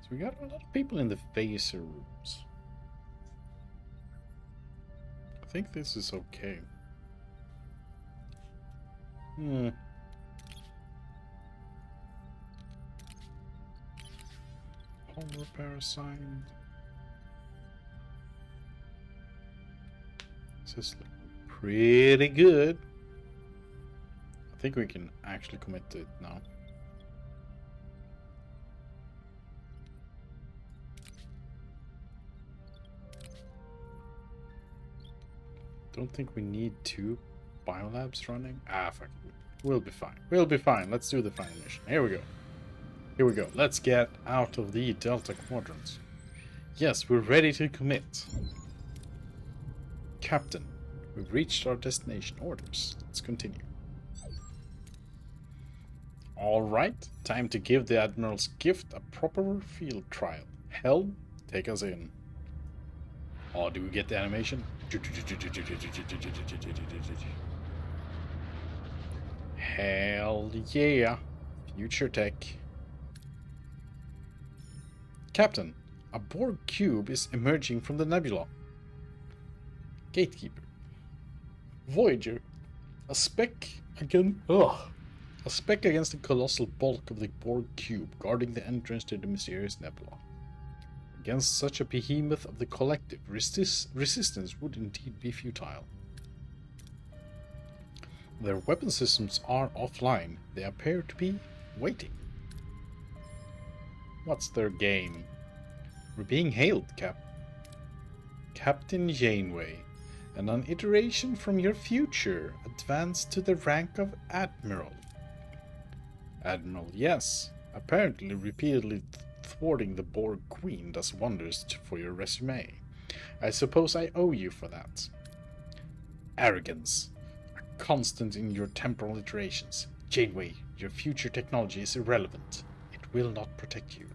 So we got a lot of people in the phaser rooms. I think this is okay. Home repair assigned. This is looking pretty good. I think we can actually commit to it now. Don't think we need 2 biolabs running. Ah, fuck. We'll be fine. We'll be fine. Let's do the final mission. Here we go. Here we go. Let's get out of the Delta Quadrants. Yes, we're ready to commit. Captain, we've reached our destination. Orders. Let's continue. Alright, time to give the Admiral's gift a proper field trial. Helm, take us in. Oh, do we get the animation? Hell yeah. Future tech. Captain, a Borg cube is emerging from the nebula. Gatekeeper. Voyager. A speck against the colossal bulk of the Borg cube guarding the entrance to the mysterious nebula. Against such a behemoth of the collective, resistance would indeed be futile. Their weapon systems are offline. They appear to be waiting. What's their game? We're being hailed, Captain Janeway, and an iteration from your future, advanced to the rank of Admiral. Admiral, yes. Apparently repeatedly thwarting the Borg Queen does wonders for your resume. I suppose I owe you for that. Arrogance. A constant in your temporal iterations. Janeway, your future technology is irrelevant. It will not protect you.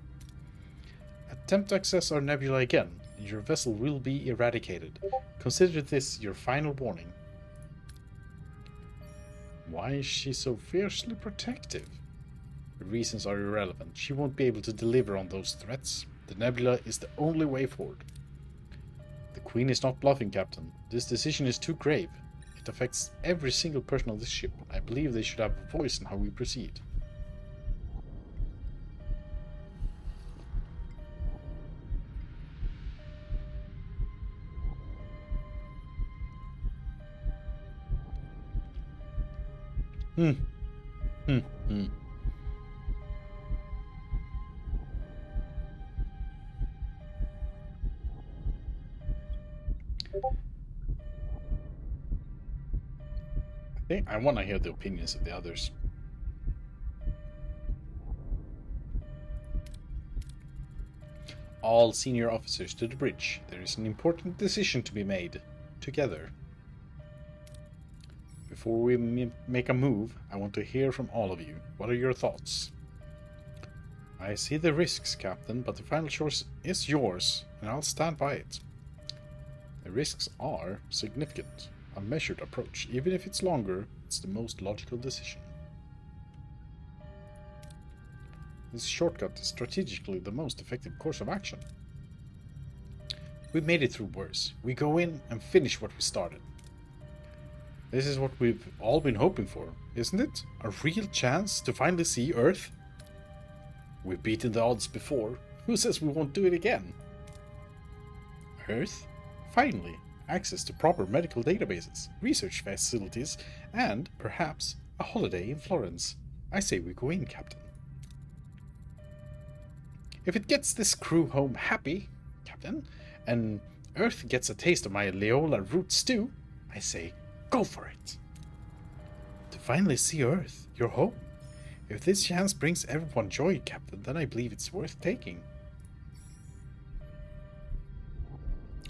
Attempt to access our nebula again, and your vessel will be eradicated. Consider this your final warning. Why is she so fiercely protective? The reasons are irrelevant. She won't be able to deliver on those threats. The nebula is the only way forward. The Queen is not bluffing, Captain. This decision is too grave. It affects every single person on this ship. I believe they should have a voice in how we proceed. I want to hear the opinions of the others. All senior officers to the bridge. There is an important decision to be made. Together. Before we make a move, I want to hear from all of you. What are your thoughts? I see the risks, Captain, but the final choice is yours, and I'll stand by it. The risks are significant. A measured approach, even if it's longer, it's the most logical decision. This shortcut is strategically the most effective course of action. We made it through worse. We go in and finish what we started. This is what we've all been hoping for, isn't it? A real chance to finally see Earth? We've beaten the odds before. Who says we won't do it again? Earth? Finally, access to proper medical databases, research facilities, and, perhaps, a holiday in Florence. I say we go in, Captain. If it gets this crew home happy, Captain, and Earth gets a taste of my Leola root stew, I say, go for it. To finally see Earth, your home. If this chance brings everyone joy, Captain, then I believe it's worth taking.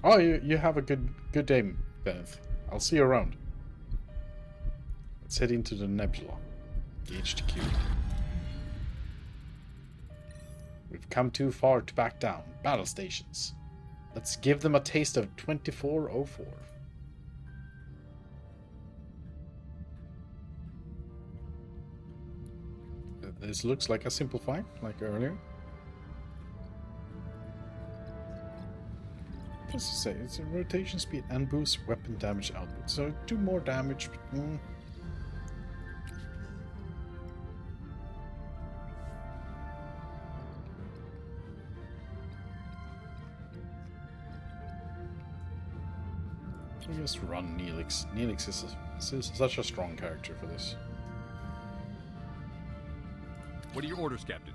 Oh, you have a good day, Benneth. I'll see you around. Let's head into the nebula. The HQ. We've come too far to back down. Battle stations. Let's give them a taste of 2404. This looks like a simple fight, like earlier. What's to say? It's a rotation speed and boosts weapon damage output. So do more damage. I'll just run Neelix. Neelix is such a strong character for this. What are your orders, Captain?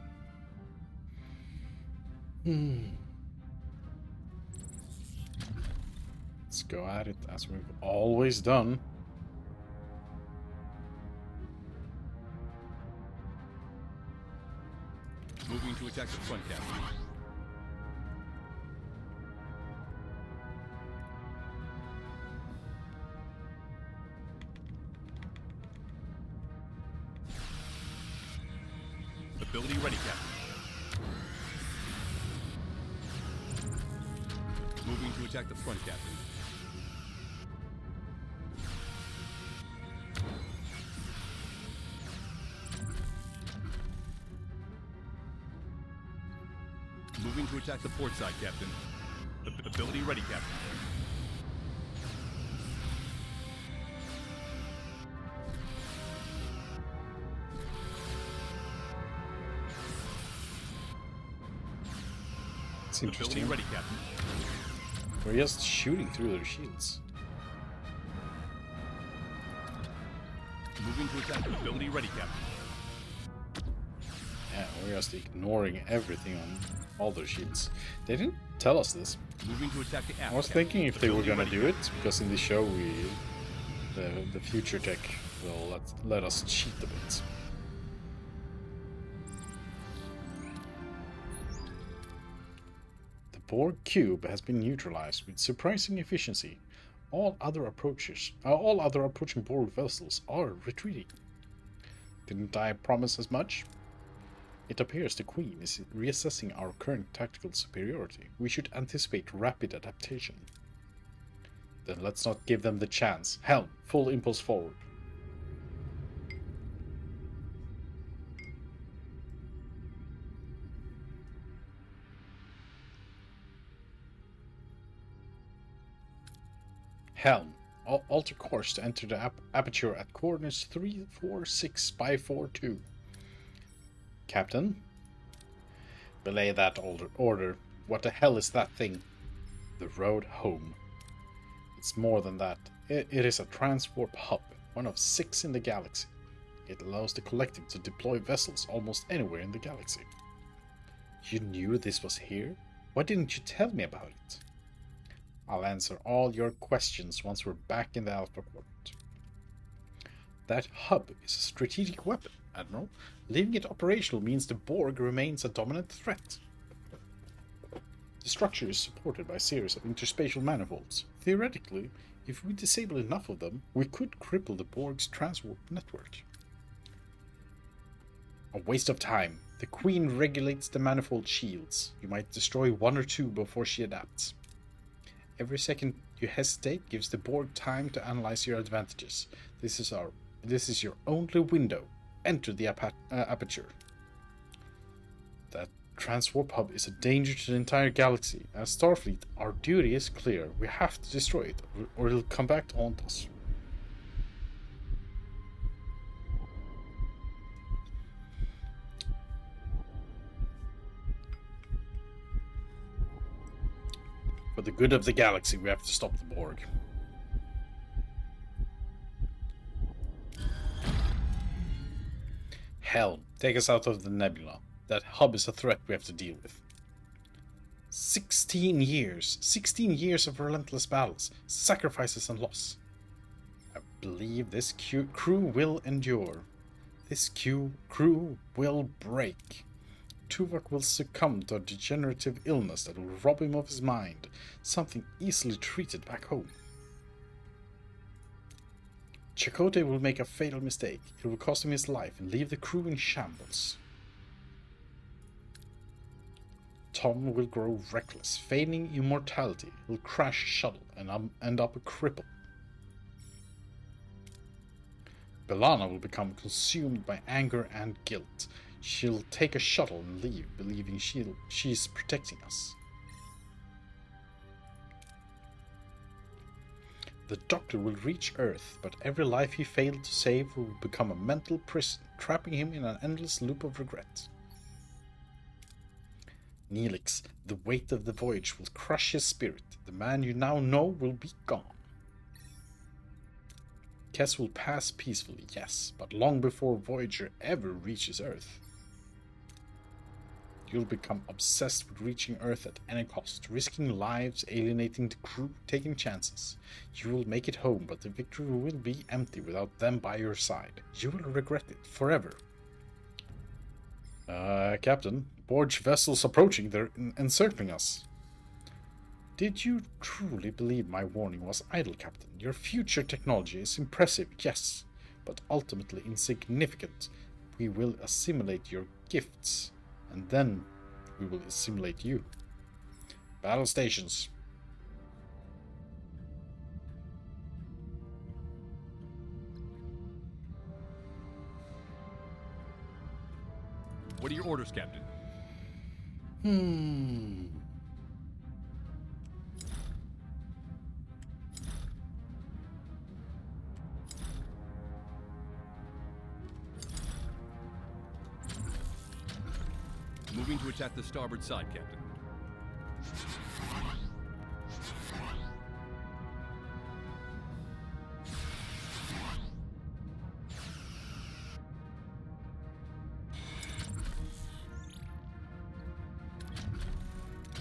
Let's go at it as we've always done. Moving to attack the front, Captain. Ability ready, Captain. Moving to attack the front, Captain. Moving to attack the port side, Captain. Ability ready, Captain. It's interesting. Ability ready, Captain. We're just shooting through their shields. Moving to attack. Ability ready, Captain. Yeah, we're just ignoring everything on all their shields. They didn't tell us this. Moving to attack the aft. I was Captain. thinking if they were Ability gonna ready, do it, Captain. because in the show the future tech will let us cheat a bit. The Borg cube has been neutralized with surprising efficiency. All other approaching Borg vessels are retreating. Didn't I promise as much? It appears the Queen is reassessing our current tactical superiority. We should anticipate rapid adaptation. Then let's not give them the chance. Helm, full impulse forward. Helm, alter course to enter the aperture at coordinates 346 by 42. Captain? Belay that order. What the hell is that thing? The road home. It's more than that. It is a transwarp hub, one of 6 in the galaxy. It allows the collective to deploy vessels almost anywhere in the galaxy. You knew this was here? Why didn't you tell me about it? I'll answer all your questions once we're back in the Alpha Quadrant. That hub is a strategic weapon, Admiral. Leaving it operational means the Borg remains a dominant threat. The structure is supported by a series of interspatial manifolds. Theoretically, if we disable enough of them, we could cripple the Borg's transport network. A waste of time. The Queen regulates the manifold shields. You might destroy one or two before she adapts. Every second you hesitate gives the Borg time to analyze your advantages. This is your only window. Enter the aperture. That transwarp hub is a danger to the entire galaxy. As Starfleet, our duty is clear. We have to destroy it, or it'll come back to haunt us. For the good of the galaxy, we have to stop the Borg. Hell, take us out of the nebula. That hub is a threat we have to deal with. 16 years. 16 years of relentless battles, sacrifices and loss. I believe this crew will endure. This crew will break. Tuvok will succumb to a degenerative illness that will rob him of his mind, something easily treated back home. Chakotay will make a fatal mistake. It will cost him his life and leave the crew in shambles. Tom will grow reckless, feigning immortality. He'll crash shuttle and end up a cripple. B'Elanna will become consumed by anger and guilt. She'll take a shuttle and leave, believing she's protecting us. The Doctor will reach Earth, but every life he failed to save will become a mental prison, trapping him in an endless loop of regret. Neelix, the weight of the voyage will crush his spirit. The man you now know will be gone. Kes will pass peacefully, yes, but long before Voyager ever reaches Earth. You'll become obsessed with reaching Earth at any cost, risking lives, alienating the crew, taking chances. You will make it home, but the victory will be empty without them by your side. You will regret it forever. Captain, Borg vessels approaching. They're encircling us. Did you truly believe my warning was idle, Captain? Your future technology is impressive, yes, but ultimately insignificant. We will assimilate your gifts, and then we will assimilate you. Battle stations. What are your orders, Captain? Moving to attack the starboard side, Captain.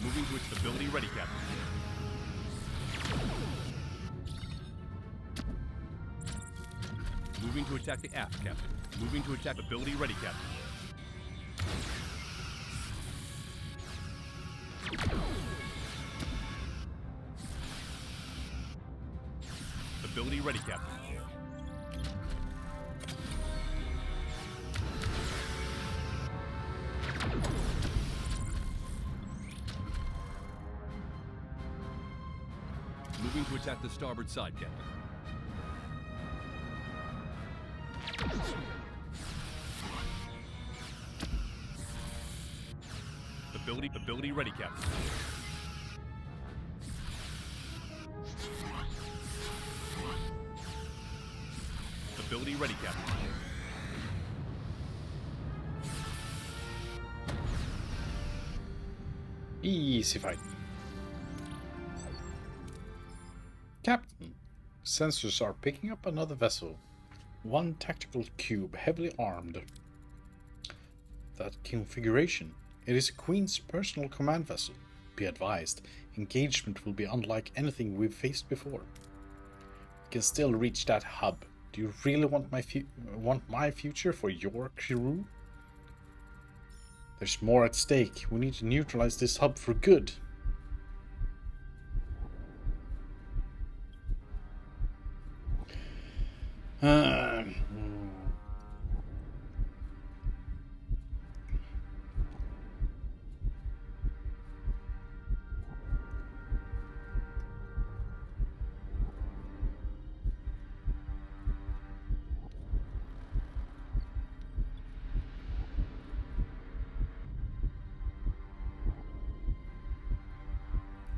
Moving to its stability ready, Captain. Moving to attack the aft, Captain. Moving to attack ability ready, Captain. Ability ready, Captain. Moving to attack the starboard side, Captain. Ability ready, Captain. Ability ready, Captain. Easy fight. Captain, sensors are picking up another vessel. One tactical cube, heavily armed. That configuration, it is a Queen's personal command vessel. Be advised, engagement will be unlike anything we've faced before. We can still reach that hub. Do you really want my future for your crew? There's more at stake. We need to neutralize this hub for good.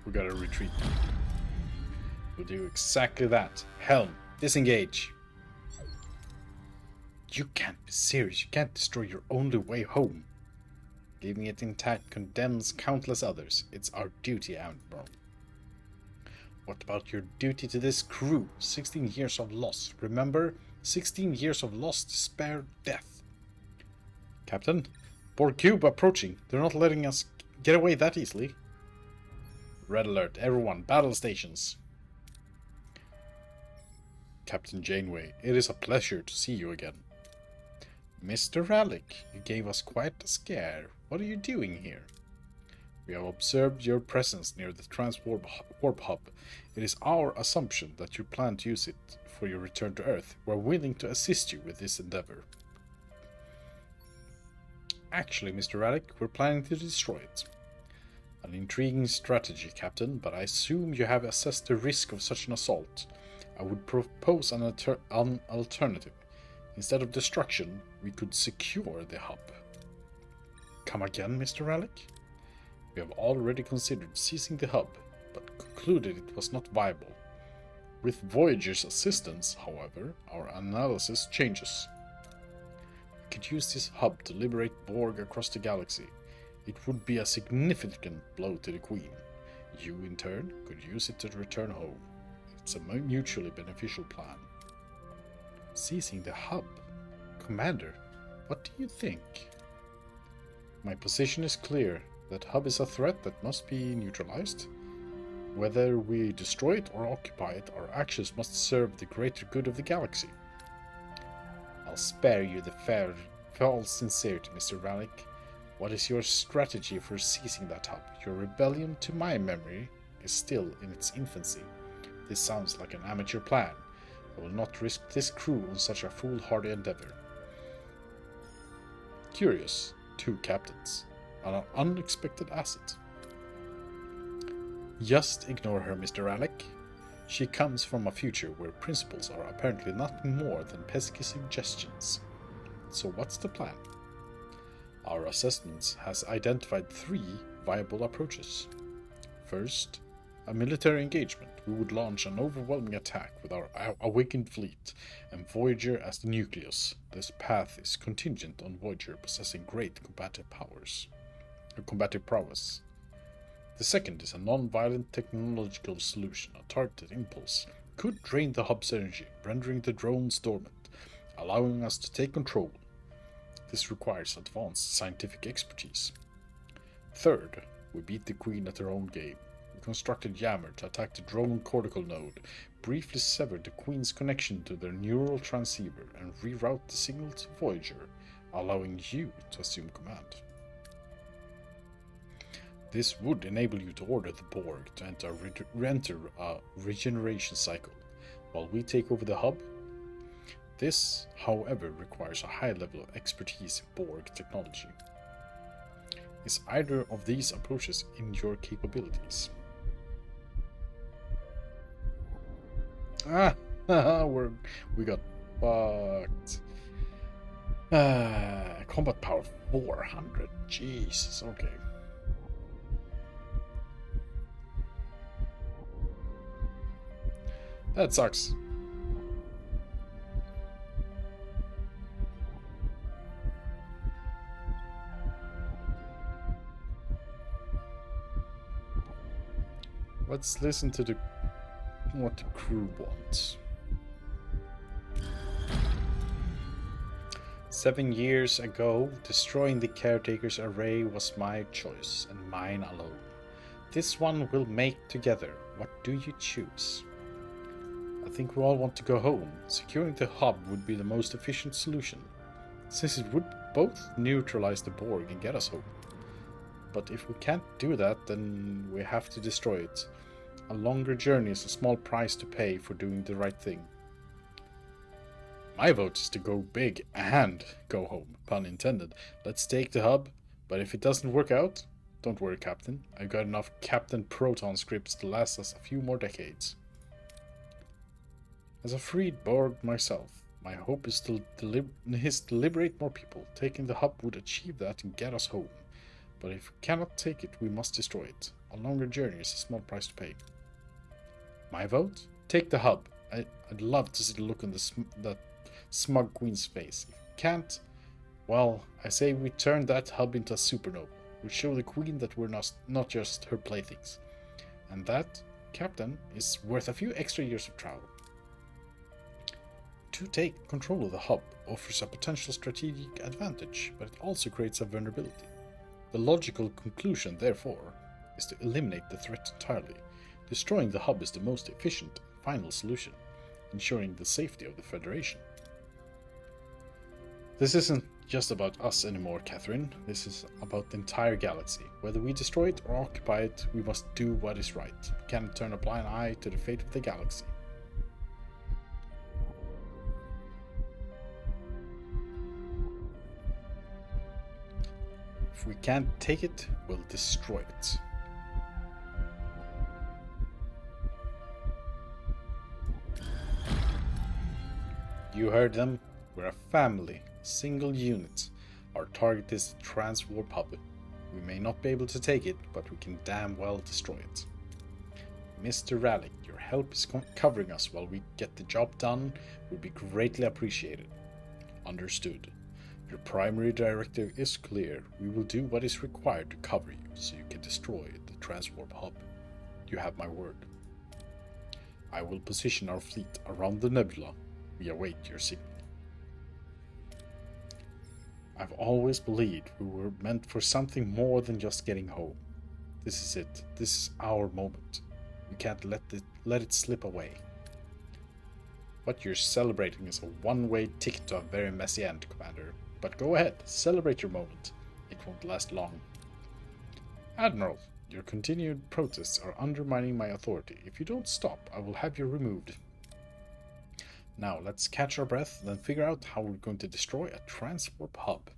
We gotta retreat. We'll do exactly that. Helm, disengage. You can't be serious. You can't destroy your only way home. Leaving it intact condemns countless others. It's our duty, Admiral. What about your duty to this crew? 16 years of loss. Remember? 16 years of loss to spare death. Captain, Borg Cube approaching. They're not letting us get away that easily. Red alert, everyone, battle stations. Captain Janeway, it is a pleasure to see you again. Mr. Rallick, you gave us quite a scare. What are you doing here? We have observed your presence near the transwarp hub. It is our assumption that you plan to use it for your return to Earth. We're willing to assist you with this endeavor. Actually, Mr. Rallick, we're planning to destroy it. An intriguing strategy, Captain, but I assume you have assessed the risk of such an assault. I would propose an alternative. Instead of destruction, we could secure the hub. Come again, Mr. Rallick? We have already considered seizing the hub, but concluded it was not viable. With Voyager's assistance, however, our analysis changes. We could use this hub to liberate Borg across the galaxy. It would be a significant blow to the Queen. You, in turn, could use it to return home. It's a mutually beneficial plan. Seizing the hub? Commander, what do you think? My position is clear. That hub is a threat that must be neutralized. Whether we destroy it or occupy it, our actions must serve the greater good of the galaxy. I'll spare you the false sincerity, Mr. Rallick. What is your strategy for seizing that hub? Your rebellion, to my memory, is still in its infancy. This sounds like an amateur plan. I will not risk this crew on such a foolhardy endeavor. Curious, 2 captains. An unexpected asset. Just ignore her, Mr. Rallick. She comes from a future where principles are apparently nothing more than pesky suggestions. So what's the plan? Our assessments has identified 3 viable approaches. First, a military engagement. We would launch an overwhelming attack with our awakened fleet and Voyager as the nucleus. This path is contingent on Voyager possessing great combative prowess. The second is a non-violent technological solution. A targeted impulse could drain the hub's energy, rendering the drones dormant, allowing us to take control. This requires advanced scientific expertise. Third, we beat the Queen at her own game. We constructed Yammer to attack the drone cortical node, briefly severed the Queen's connection to their neural transceiver, and reroute the signal to Voyager, allowing you to assume command. This would enable you to order the Borg to enter a regeneration cycle, while we take over the hub. This, however, requires a high level of expertise in Borg technology. Is either of these approaches in your capabilities? We got fucked. Combat power 400. Jesus, okay. That sucks. Let's listen to what the crew wants. 7 years ago, destroying the Caretaker's array was my choice, and mine alone. this one we'll make together. What do you choose? I think we all want to go home. Securing the hub would be the most efficient solution, since it would both neutralize the Borg and get us home. But if we can't do that, then we have to destroy it. A longer journey is a small price to pay for doing the right thing. My vote is to go big and go home, pun intended. Let's take the hub, but if it doesn't work out, don't worry, Captain. I've got enough Captain Proton scripts to last us a few more decades. As a freed Borg myself, my hope is to liberate more people. Taking the hub would achieve that and get us home. But if we cannot take it, we must destroy it. A longer journey is a small price to pay. My vote? Take the hub. I'd love to see the look on that smug queen's face. If we can't, well, I say we turn that hub into a supernova. We show the queen that we're not just her playthings. And that, Captain, is worth a few extra years of travel. To take control of the hub offers a potential strategic advantage, but it also creates a vulnerability. The logical conclusion, therefore, is to eliminate the threat entirely. Destroying the hub is the most efficient and final solution, ensuring the safety of the Federation. This isn't just about us anymore, Catherine. This is about the entire galaxy. Whether we destroy it or occupy it, we must do what is right. We cannot turn a blind eye to the fate of the galaxy. If we can't take it, we'll destroy it. You heard them. We're a family, single unit. Our target is the Transwarp Hub. We may not be able to take it, but we can damn well destroy it. Mr. Rallick, your help is covering us while we get the job done would be greatly appreciated. Understood. Your primary directive is clear. We will do what is required to cover you so you can destroy the Transwarp Hub. You have my word. I will position our fleet around the nebula. We await your signal. I've always believed we were meant for something more than just getting home. This is it. This is our moment. We can't let it slip away. What you're celebrating is a one-way ticket to a very messy end, Commander. But go ahead, celebrate your moment. It won't last long. Admiral, your continued protests are undermining my authority. If you don't stop, I will have you removed. Now, let's catch our breath, then figure out how we're going to destroy a Transwarp Hub.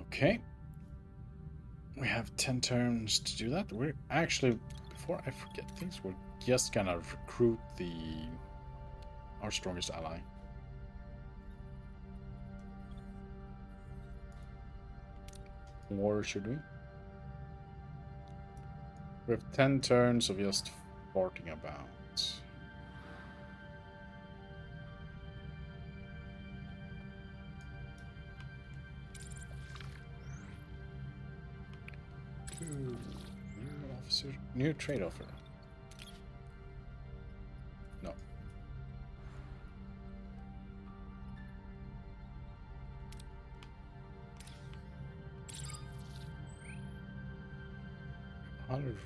Okay. We have 10 turns to do that. We're actually, before I forget things, we're just gonna recruit our strongest ally. Or should we? We have 10 turns of just farting about. New officer, new trade offer. No.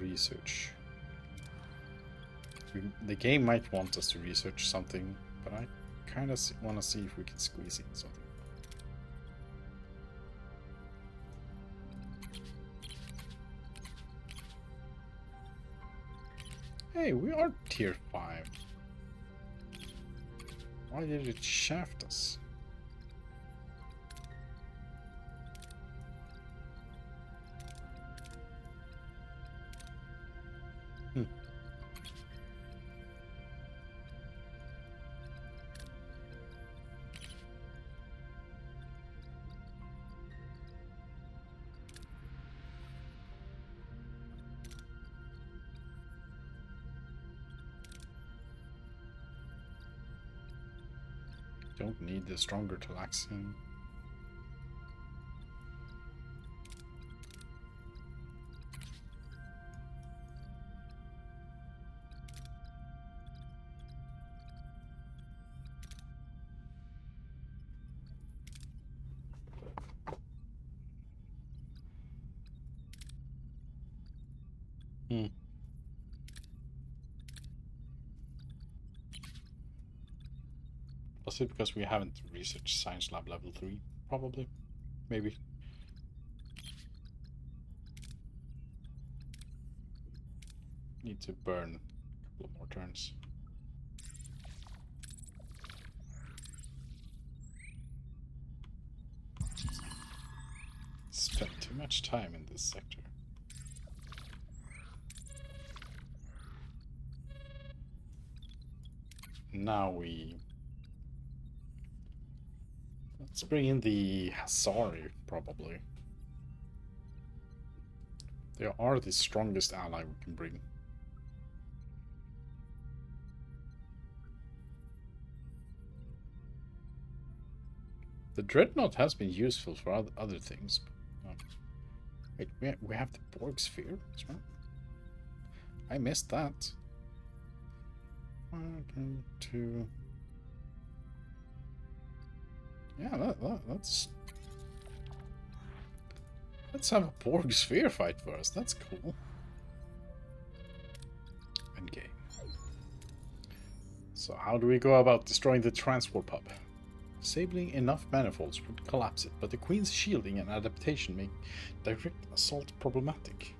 Research. The game might want us to research something, but I kind of want to see if we can squeeze in something. Hey, we are tier 5. Why did it shaft us? Don't need the stronger Talaxian. is it because we haven't researched Science Lab level 3? Probably. Maybe. Need to burn a couple more turns. Spent too much time in this sector. Now let's bring in the Hasari, probably. They are the strongest ally we can bring. The Dreadnought has been useful for other things. Wait, we have the Borg Sphere as well? I missed that. 1, 2... Yeah, that's... Let's have a Borg Sphere fight for us. That's cool. Endgame. So how do we go about destroying the transport hub? Disabling enough manifolds would collapse it, but the Queen's shielding and adaptation make direct assault problematic.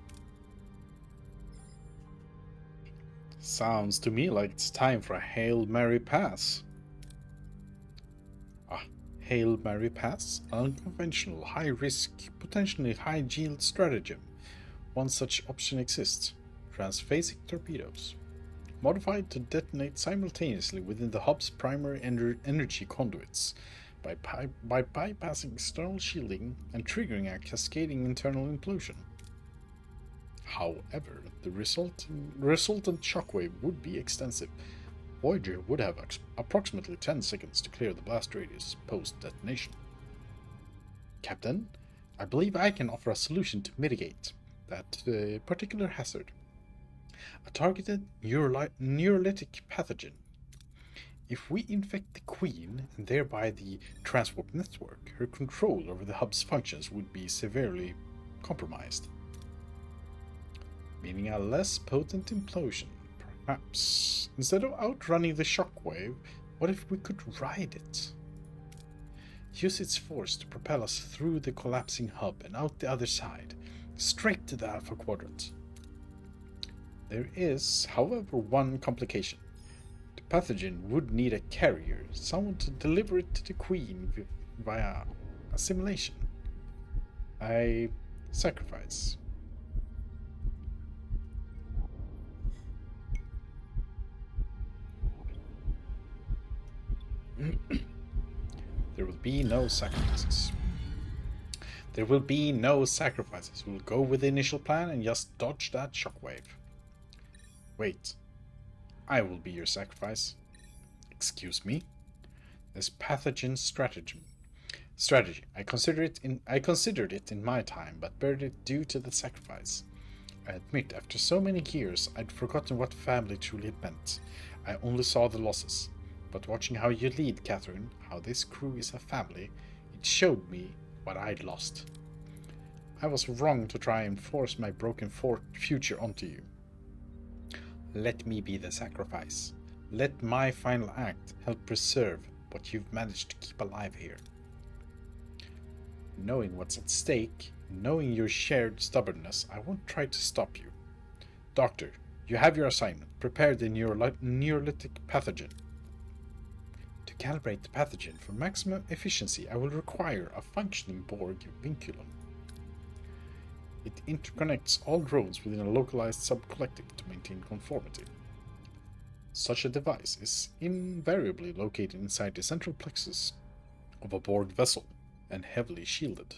Sounds to me like it's time for a Hail Mary pass. Hail Mary pass? Unconventional, high-risk, potentially high-yield stratagem. One such option exists. Transphasic torpedoes. Modified to detonate simultaneously within the hub's primary energy conduits by bypassing external shielding and triggering a cascading internal implosion. However, the resultant shockwave would be extensive. Voyager would have approximately 10 seconds to clear the blast radius post-detonation. Captain, I believe I can offer a solution to mitigate that particular hazard. A targeted neurolytic pathogen. If we infect the Queen, and thereby the transport network, her control over the hub's functions would be severely compromised. Meaning a less potent implosion, perhaps. Instead of outrunning the shockwave, what if we could ride it? Use its force to propel us through the collapsing hub and out the other side, straight to the Alpha Quadrant. There is, however, one complication. The pathogen would need a carrier, someone to deliver it to the Queen via assimilation. I sacrifice. There will be no sacrifices. There will be no sacrifices. We'll go with the initial plan and just dodge that shockwave. Wait. I will be your sacrifice. Excuse me? This pathogen strategy. I considered it in my time, but buried it due to the sacrifice. I admit, after so many years, I'd forgotten what family truly meant. I only saw the losses. But watching how you lead, Catherine, how this crew is a family, it showed me what I'd lost. I was wrong to try and force my broken future onto you. Let me be the sacrifice. Let my final act help preserve what you've managed to keep alive here. Knowing what's at stake, knowing your shared stubbornness, I won't try to stop you. Doctor, you have your assignment. Prepare the neurolytic pathogen. To calibrate the pathogen for maximum efficiency, I will require a functioning Borg vinculum. It interconnects all drones within a localized sub-collective to maintain conformity. Such a device is invariably located inside the central plexus of a Borg vessel and heavily shielded.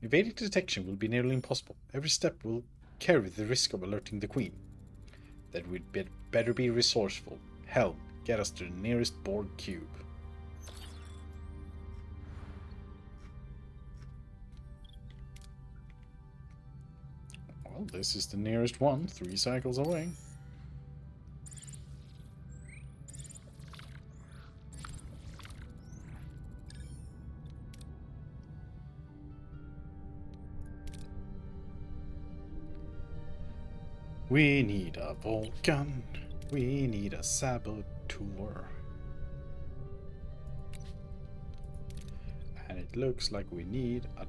Evading detection will be nearly impossible. Every step will carry the risk of alerting the Queen. Then we'd better be resourceful. Hell, get us to the nearest Borg cube. Well, this is the nearest one, 3 cycles away. We need a Vulcan. We need a saboteur. It looks like we need a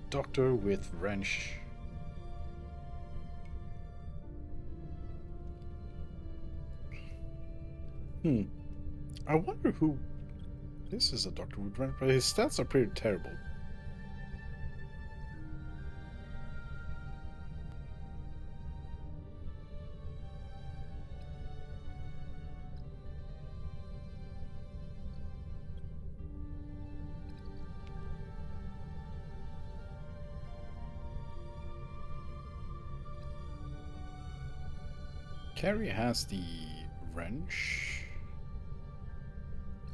doctor with wrench. I wonder who... This is a doctor with wrench, but his stats are pretty terrible. Carrie has the wrench.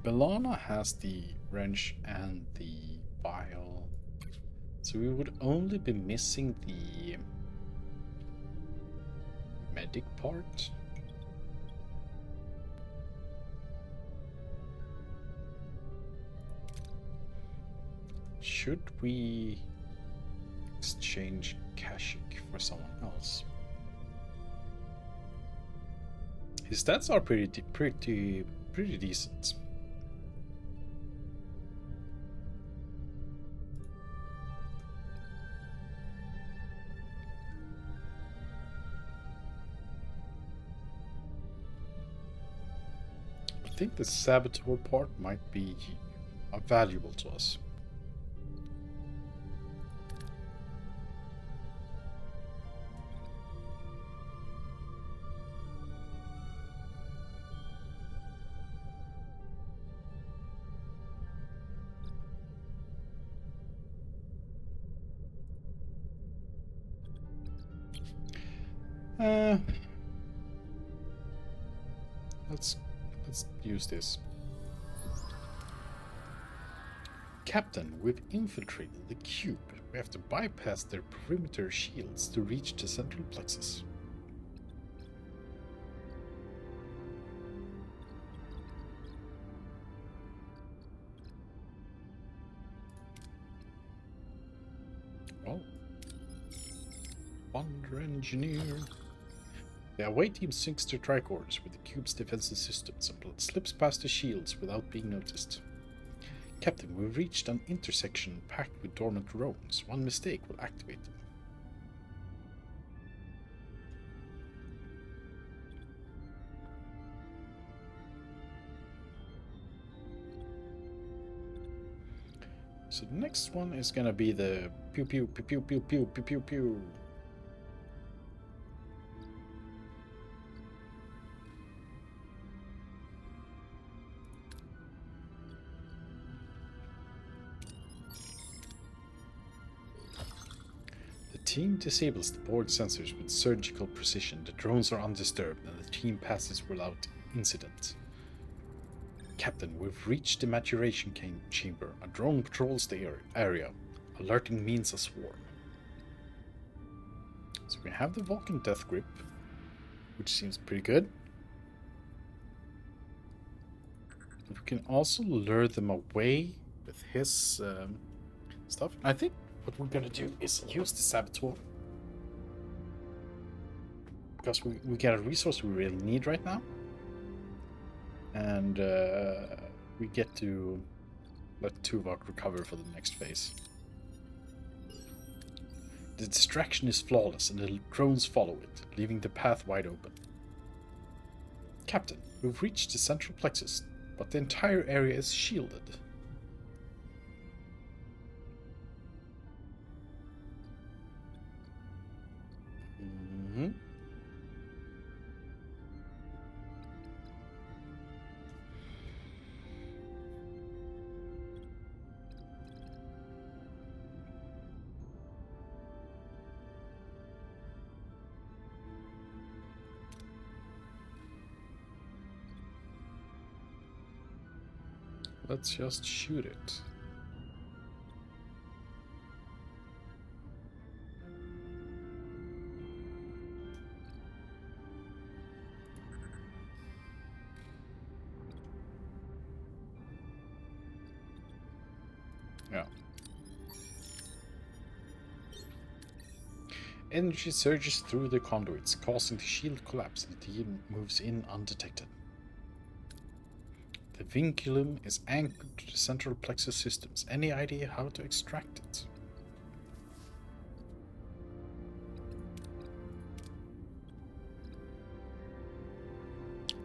Bellana has the wrench and the vial. So we would only be missing the medic part. Should we exchange Kashyyyk for someone else? His stats are pretty decent. I think the saboteur part might be valuable to us. Let's use this. Captain, we've infiltrated the cube. We have to bypass their perimeter shields to reach the central plexus. Oh. Wonder engineer. The away team syncs their tricorders with the cube's defensive systems and slips past the shields without being noticed. Captain, we've reached an intersection packed with dormant drones. One mistake will activate them. So the next one is gonna be the pew pew pew pew pew pew pew pew pew. The team disables the board sensors with surgical precision. The drones are undisturbed and the team passes without incident. Captain, we've reached the maturation chamber. A drone patrols the area. Alerting means a swarm. So we have the Vulcan Death Grip, which seems pretty good. But we can also lure them away with his stuff. I think what we're gonna do is use the saboteur, because we get a resource we really need right now, and we get to let Tuvok recover for the next phase. The distraction is flawless and the drones follow it, leaving the path wide open. Captain, we've reached the central plexus, but the entire area is shielded. Let's just shoot it. Yeah. Energy surges through the conduits, causing the shield collapse, and the team moves in undetected. The vinculum is anchored to the central plexus systems. Any idea how to extract it?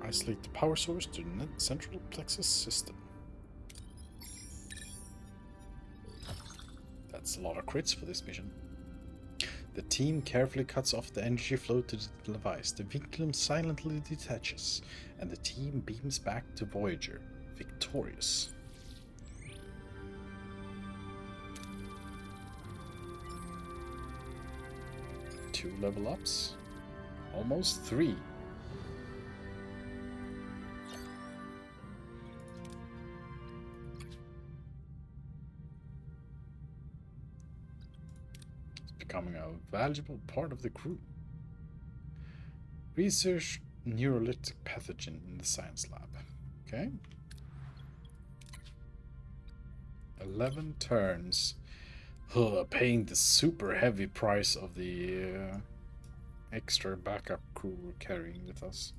Isolate the power source to the central plexus system. That's a lot of crits for this mission. The team carefully cuts off the energy flow to the device. The vinculum silently detaches, and the team beams back to Voyager, victorious. Two level ups. Almost 3. Becoming a valuable part of the crew. Research neurolytic pathogen in the science lab. Okay. 11 turns. Paying the super heavy price of the extra backup crew we're carrying with us.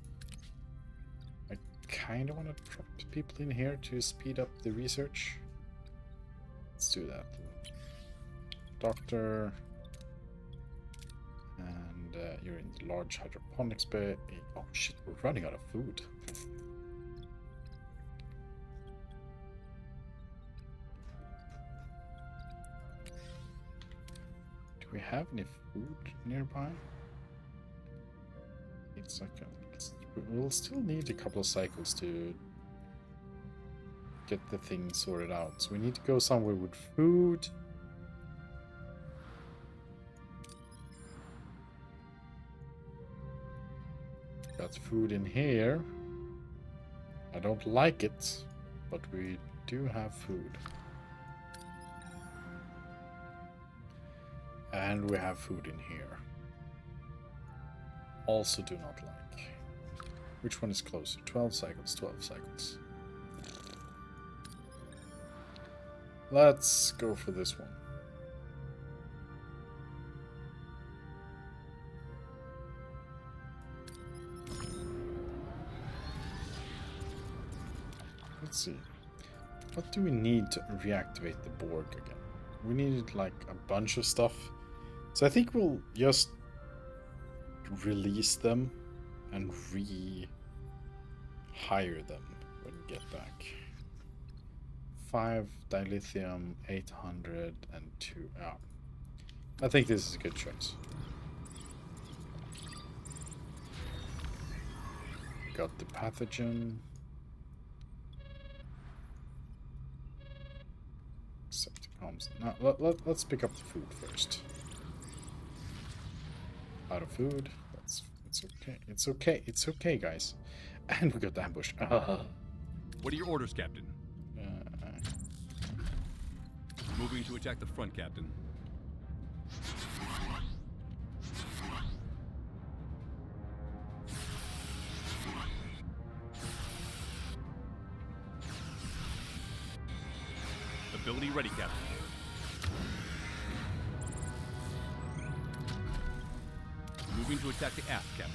I kind of want to drop people in here to speed up the research. Let's do that. Doctor. And you're in the large hydroponics bay. Oh shit, we're running out of food. Do we have any food nearby? It's like we'll still need a couple of cycles to get the thing sorted out. So we need to go somewhere with food. Got food in here. I don't like it, but we do have food. And we have food in here. Also do not like. Which one is closer? 12 cycles, 12 cycles. Let's go for this one. Let's see. What do we need to reactivate the Borg again? We needed like a bunch of stuff. So I think we'll just release them and re-hire them when we get back. 5 dilithium, 800, and 2. Yeah. I think this is a good choice. Got the pathogen. Now, let's pick up the food first. Out of food. It's okay. It's okay. It's okay, guys. And we got the ambush. What are your orders, Captain? Moving to attack the front, Captain. Ability ready, Captain. Moving to attack the aft, Captain.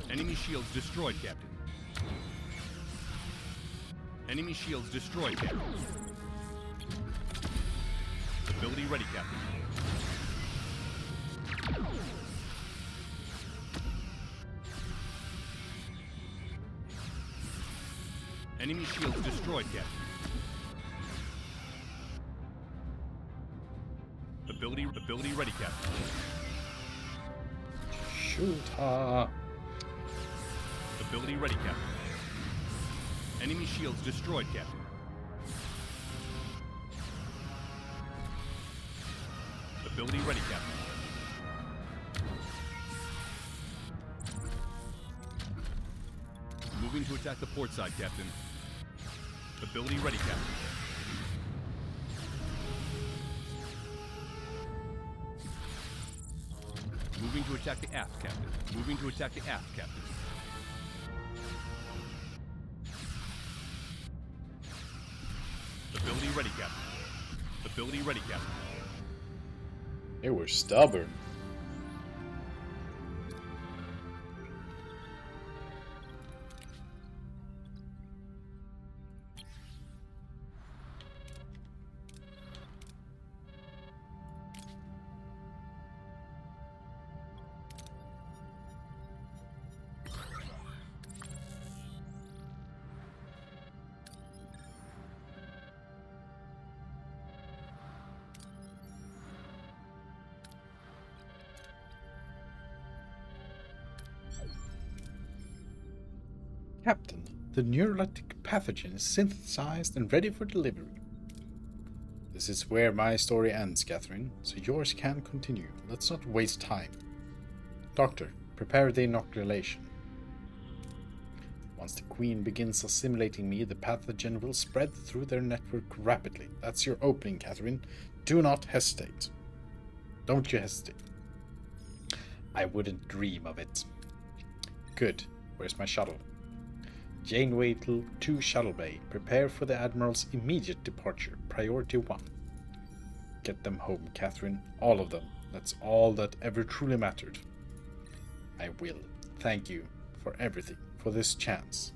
Enemy shields destroyed, Captain. Enemy shields destroyed, Captain. Ability ready, Captain. Enemy shields destroyed, Captain. Ability ready, Captain. Shoot her. Ability ready, Captain. Enemy shields destroyed, Captain. Ability ready, Captain. Moving to attack the port side, Captain. Ability ready, Captain. Moving to attack the aft, Captain. Moving to attack the aft, Captain. Ability ready, Captain. Ability ready, Captain. They were stubborn. Captain, the neurolytic pathogen is synthesized and ready for delivery. This is where my story ends, Catherine, so yours can continue. Let's not waste time. Doctor, prepare the inoculation. Once the Queen begins assimilating me, the pathogen will spread through their network rapidly. That's your opening, Catherine. Do not hesitate. Don't you hesitate. I wouldn't dream of it. Good. Where's my shuttle? Janeway 2 Shuttle Bay. Prepare for the Admiral's immediate departure. Priority 1. Get them home, Catherine. All of them. That's all that ever truly mattered. I will. Thank you for everything, for this chance.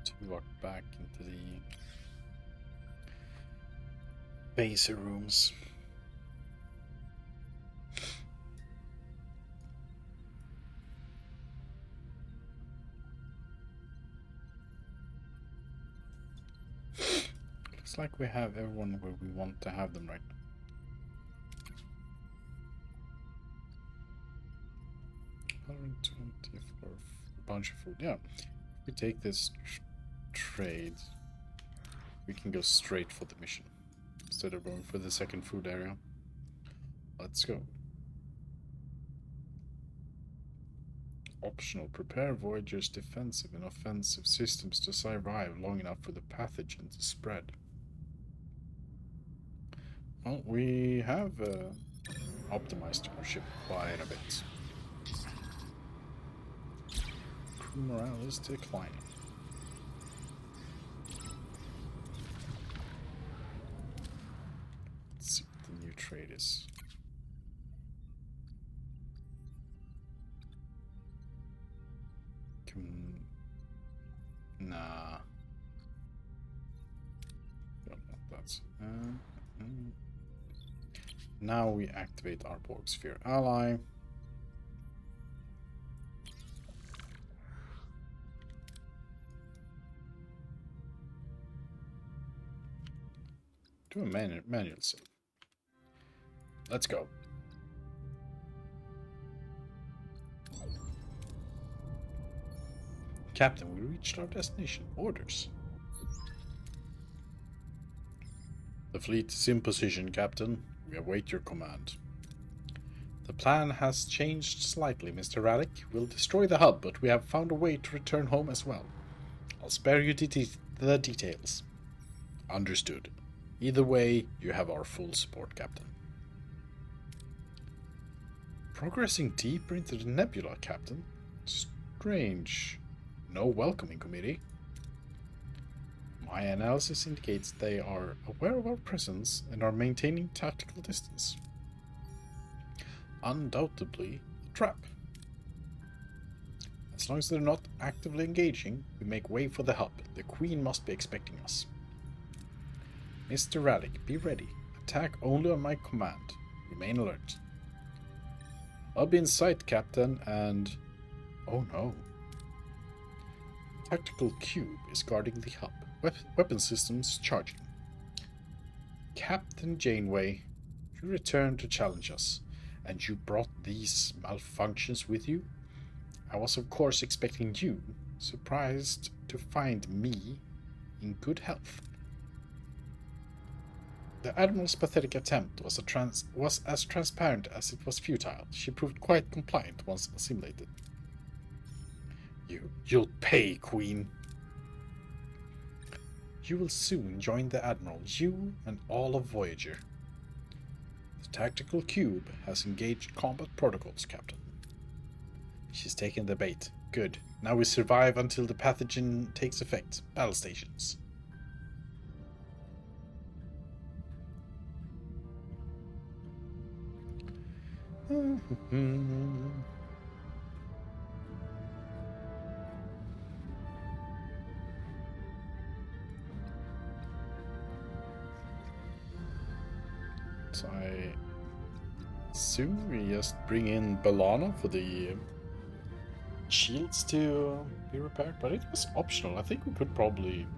To walk back into the baser rooms. Looks like we have everyone where we want to have them right now. 120 for a bunch of food. Yeah, if we take this trade, we can go straight for the mission instead of going for the second food area. Let's go. Optional. Prepare Voyager's defensive and offensive systems to survive long enough for the pathogen to spread. Well, we have optimized our ship quite a bit. Crew morale is declining. Let's see what the new trade is. Nah. Don't want that. Now we activate our Borg Sphere ally. Do a manual save. Let's go. Captain, we reached our destination. Orders. The fleet is in position, Captain. We await your command. The plan has changed slightly, Mr. Radek. We'll destroy the hub, but we have found a way to return home as well. I'll spare you the details. Understood. Either way, you have our full support, Captain. Progressing deeper into the nebula, Captain. Strange. No welcoming committee. My analysis indicates they are aware of our presence and are maintaining tactical distance. Undoubtedly, a trap. As long as they're not actively engaging, we make way for the hub. The Queen must be expecting us. Mr. Radek, be ready. Attack only on my command. Remain alert. I'll be in sight, Captain, and... oh no. Tactical cube is guarding the hub. weapon systems charging. Captain Janeway, you returned to challenge us, and you brought these malfunctions with you? I was of course expecting you, surprised to find me in good health. The Admiral's pathetic attempt was as transparent as it was futile. She proved quite compliant once assimilated. You'll pay, Queen. You will soon join the Admiral, you and all of Voyager. The tactical cube has engaged combat protocols, Captain. She's taken the bait. Good. Now we survive until the pathogen takes effect. Battle stations. So I assume we just bring in Bellana for the shields to be repaired, but it was optional. I think we could probably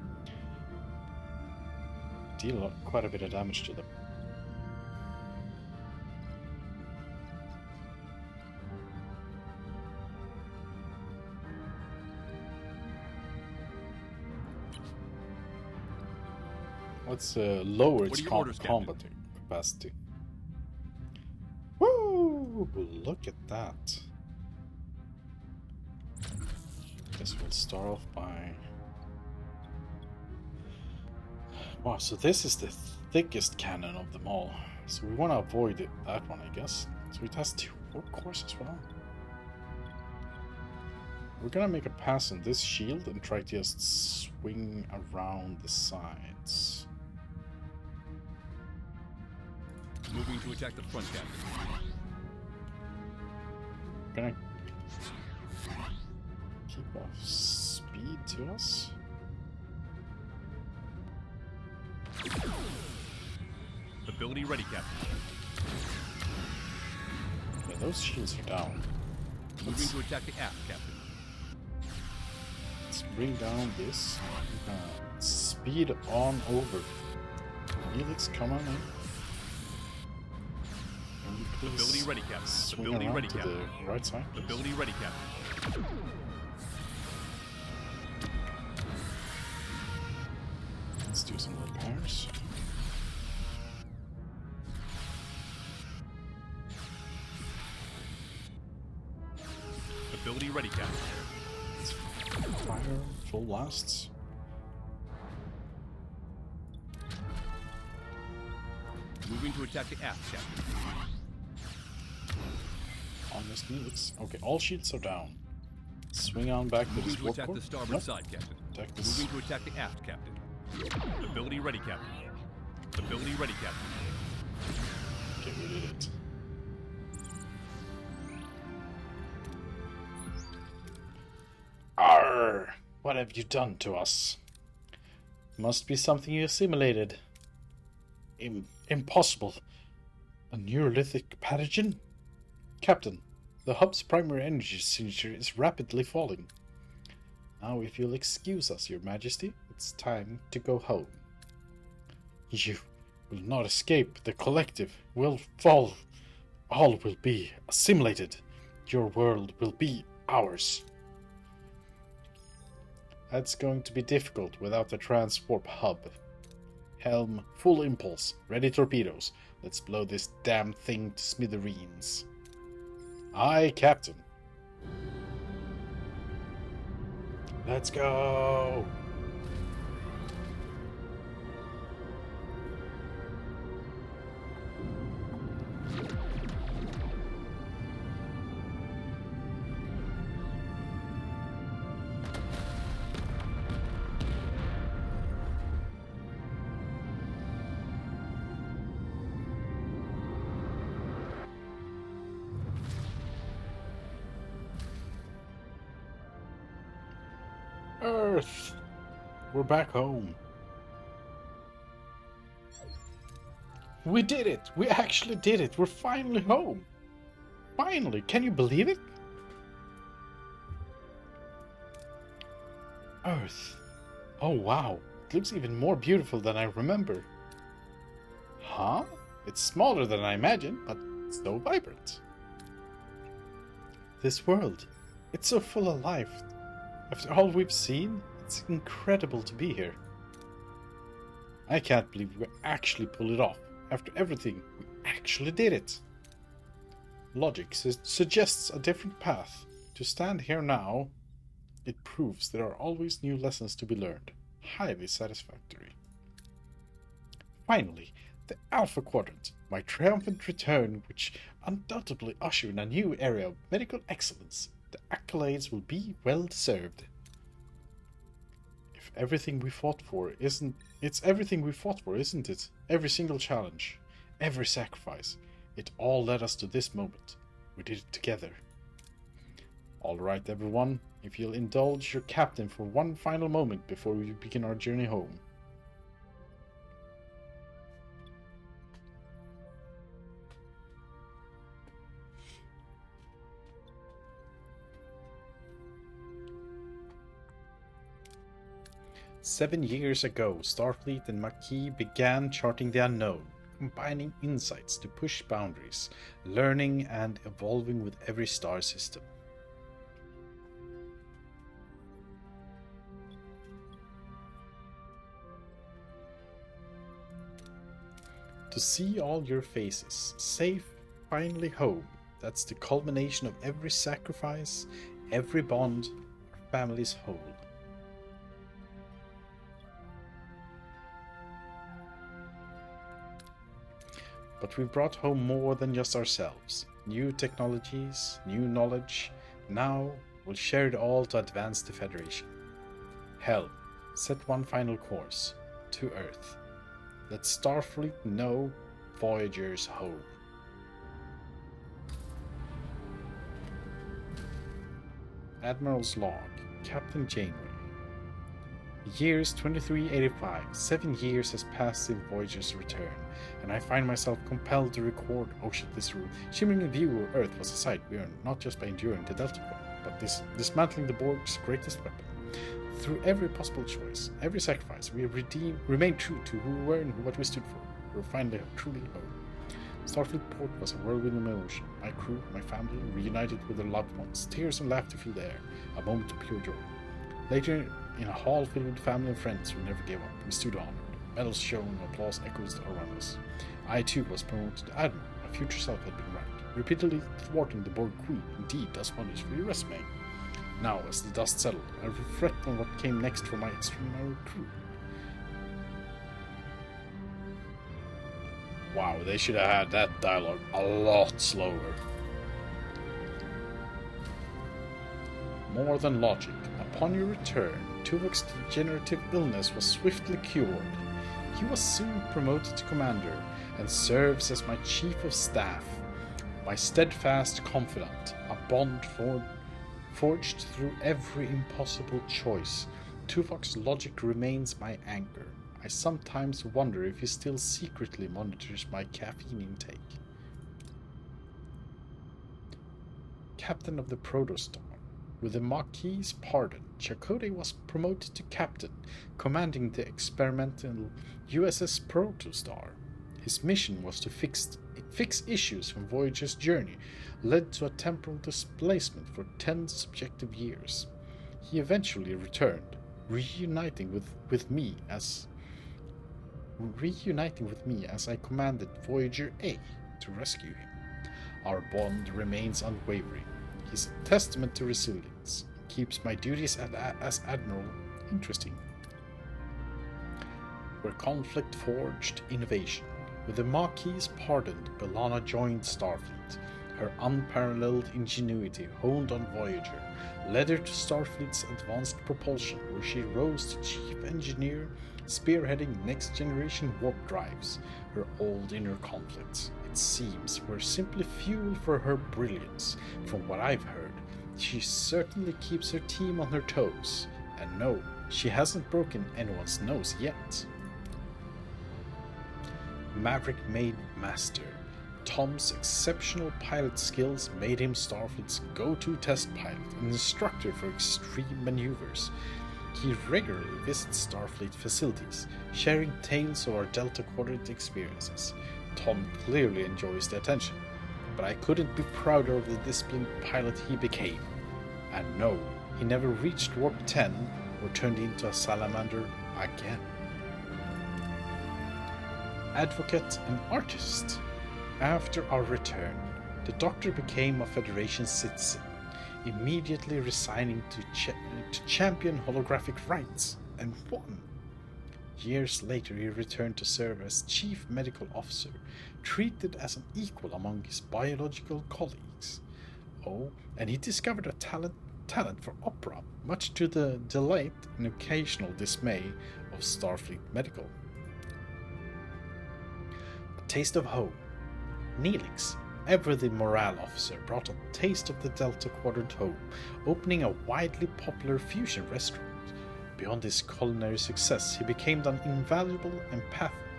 deal quite a bit of damage to them. Let's lower its combat capacity. Woo! Look at that. Guess we'll start off by... Wow, so this is the thickest cannon of them all. So we want to avoid that one, I guess. So it has 2 warp cores as well. We're gonna make a pass on this shield and try to just swing around the sides. Moving to attack the front, Captain. Gonna keep our speed to us. Ability ready, Captain. Yeah, those shields are down. Moving to attack the aft, Captain. Let's bring down this. Speed on over. Helix, come on in. Ability ready, Captain. Swing Ability around ready, to Captain. the right side. Ability ready, Captain. Let's do some repairs. Ability ready, Captain. Let's fire full blasts. Moving to attack the aft, Captain. On this Helix. Okay, all shields are down. Swing on back to Moving this to warp attack core. the starboard Nope. side, Captain. Attack this. Moving to attack the aft, Captain. Ability ready, Captain. Ability ready, Captain. Okay, we did it. Arr! What have you done to us? Must be something you assimilated. Impossible. A Neolithic pathogen? Captain, the hub's primary energy signature is rapidly falling. Now, if you'll excuse us, Your Majesty, it's time to go home. You will not escape. The collective will fall. All will be assimilated. Your world will be ours. That's going to be difficult without the transwarp hub. Helm, full impulse, ready torpedoes. Let's blow this damn thing to smithereens. Aye, Captain. Let's go! Earth! We're back home. We did it! We actually did it! We're finally home! Finally! Can you believe it? Earth. Oh wow. It looks even more beautiful than I remember. Huh? It's smaller than I imagined, but so vibrant. This world, it's so full of life. After all we've seen, it's incredible to be here. I can't believe we actually pulled it off. After everything, we actually did it. Logic suggests a different path. To stand here now, it proves there are always new lessons to be learned. Highly satisfactory. Finally, the Alpha Quadrant, my triumphant return, which undoubtedly ushered in a new era of medical excellence. The accolades will be well deserved. It's everything we fought for, isn't it? Every single challenge, every sacrifice, it all led us to this moment. We did it together. Alright everyone, if you'll indulge your captain for one final moment before we begin our journey home. "7 years ago, Starfleet and Maquis began charting the unknown, combining insights to push boundaries, learning and evolving with every star system. To see all your faces, safe, finally home, that's the culmination of every sacrifice, every bond, our family's whole. But we brought home more than just ourselves. New technologies, new knowledge. Now we'll share it all to advance the Federation. Hell, set one final course. To Earth. Let Starfleet know Voyager's home." Admiral's Log, Captain Janeway. The year's 2385. 7 years has passed since Voyager's return, and I find myself compelled to record. Oh shit, this shimmering view of Earth was a sight we earned not just by enduring the Delta Quad, but dismantling the Borg's greatest weapon. Through every possible choice, every sacrifice, we have remained true to who we were and what we stood for. We're finally truly home. Starfleet Port was a whirlwind of emotion. My crew, my family, reunited with their loved ones. Tears and laughter filled the air. A moment of pure joy. Later, in a hall filled with family and friends who never gave up, we stood honored. Medals shone, applause echoes around us. I too was promoted to Admiral. My future self had been right. Repeatedly thwarting the Borg Queen indeed does wonders for your resume. Now, as the dust settled, I reflect on what came next for my extraordinary crew. Wow, they should have had that dialogue a lot slower. More than logic, upon your return, Tuvok's degenerative illness was swiftly cured. He was soon promoted to commander and serves as my chief of staff, my steadfast confidant, a bond forged through every impossible choice. Tuvok's logic remains my anchor. I sometimes wonder if he still secretly monitors my caffeine intake. Captain of the Protostar. With the Maquis' pardon, Chakotay was promoted to captain, commanding the experimental USS Protostar. His mission was to fix issues from Voyager's journey, led to a temporal displacement for 10 subjective years. He eventually returned, reuniting with me as I commanded Voyager A to rescue him. Our bond remains unwavering. He's a testament to resilience, keeps my duties as Admiral interesting. Where conflict forged innovation. With the Maquis pardoned, B'Elanna joined Starfleet. Her unparalleled ingenuity, honed on Voyager, led her to Starfleet's advanced propulsion, where she rose to chief engineer, spearheading next-generation warp drives. Her old inner conflicts, it seems, were simply fuel for her brilliance. From what I've heard, she certainly keeps her team on her toes. And no, she hasn't broken anyone's nose yet. Maverick made master. Tom's exceptional pilot skills made him Starfleet's go-to test pilot and instructor for extreme maneuvers. He regularly visits Starfleet facilities, sharing tales of our Delta Quadrant experiences. Tom clearly enjoys the attention, but I couldn't be prouder of the disciplined pilot he became. And no, he never reached Warp 10 or turned into a salamander again. Advocate and artist. After our return, the Doctor became a Federation citizen, immediately resigning to champion holographic rights, and won. Years later, he returned to serve as Chief Medical Officer, treated as an equal among his biological colleagues. Oh, and he discovered a talent for opera, much to the delight and occasional dismay of Starfleet Medical. A taste of home. Neelix, ever the morale officer, brought a taste of the Delta Quadrant home, opening a widely popular fusion restaurant. Beyond his culinary success, he became an invaluable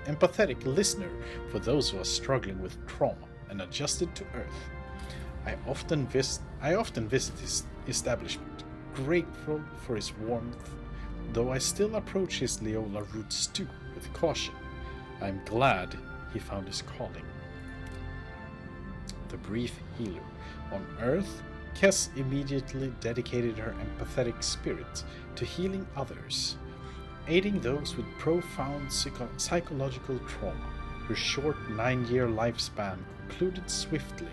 empathetic listener for those who are struggling with trauma and adjusted to Earth. I often visit his establishment, grateful for his warmth, though I still approach his Leola root stew with caution. I am glad he found his calling. The brief healer. On Earth, Kes immediately dedicated her empathetic spirit to healing others, aiding those with profound psychological trauma. Her short 9-year lifespan concluded swiftly.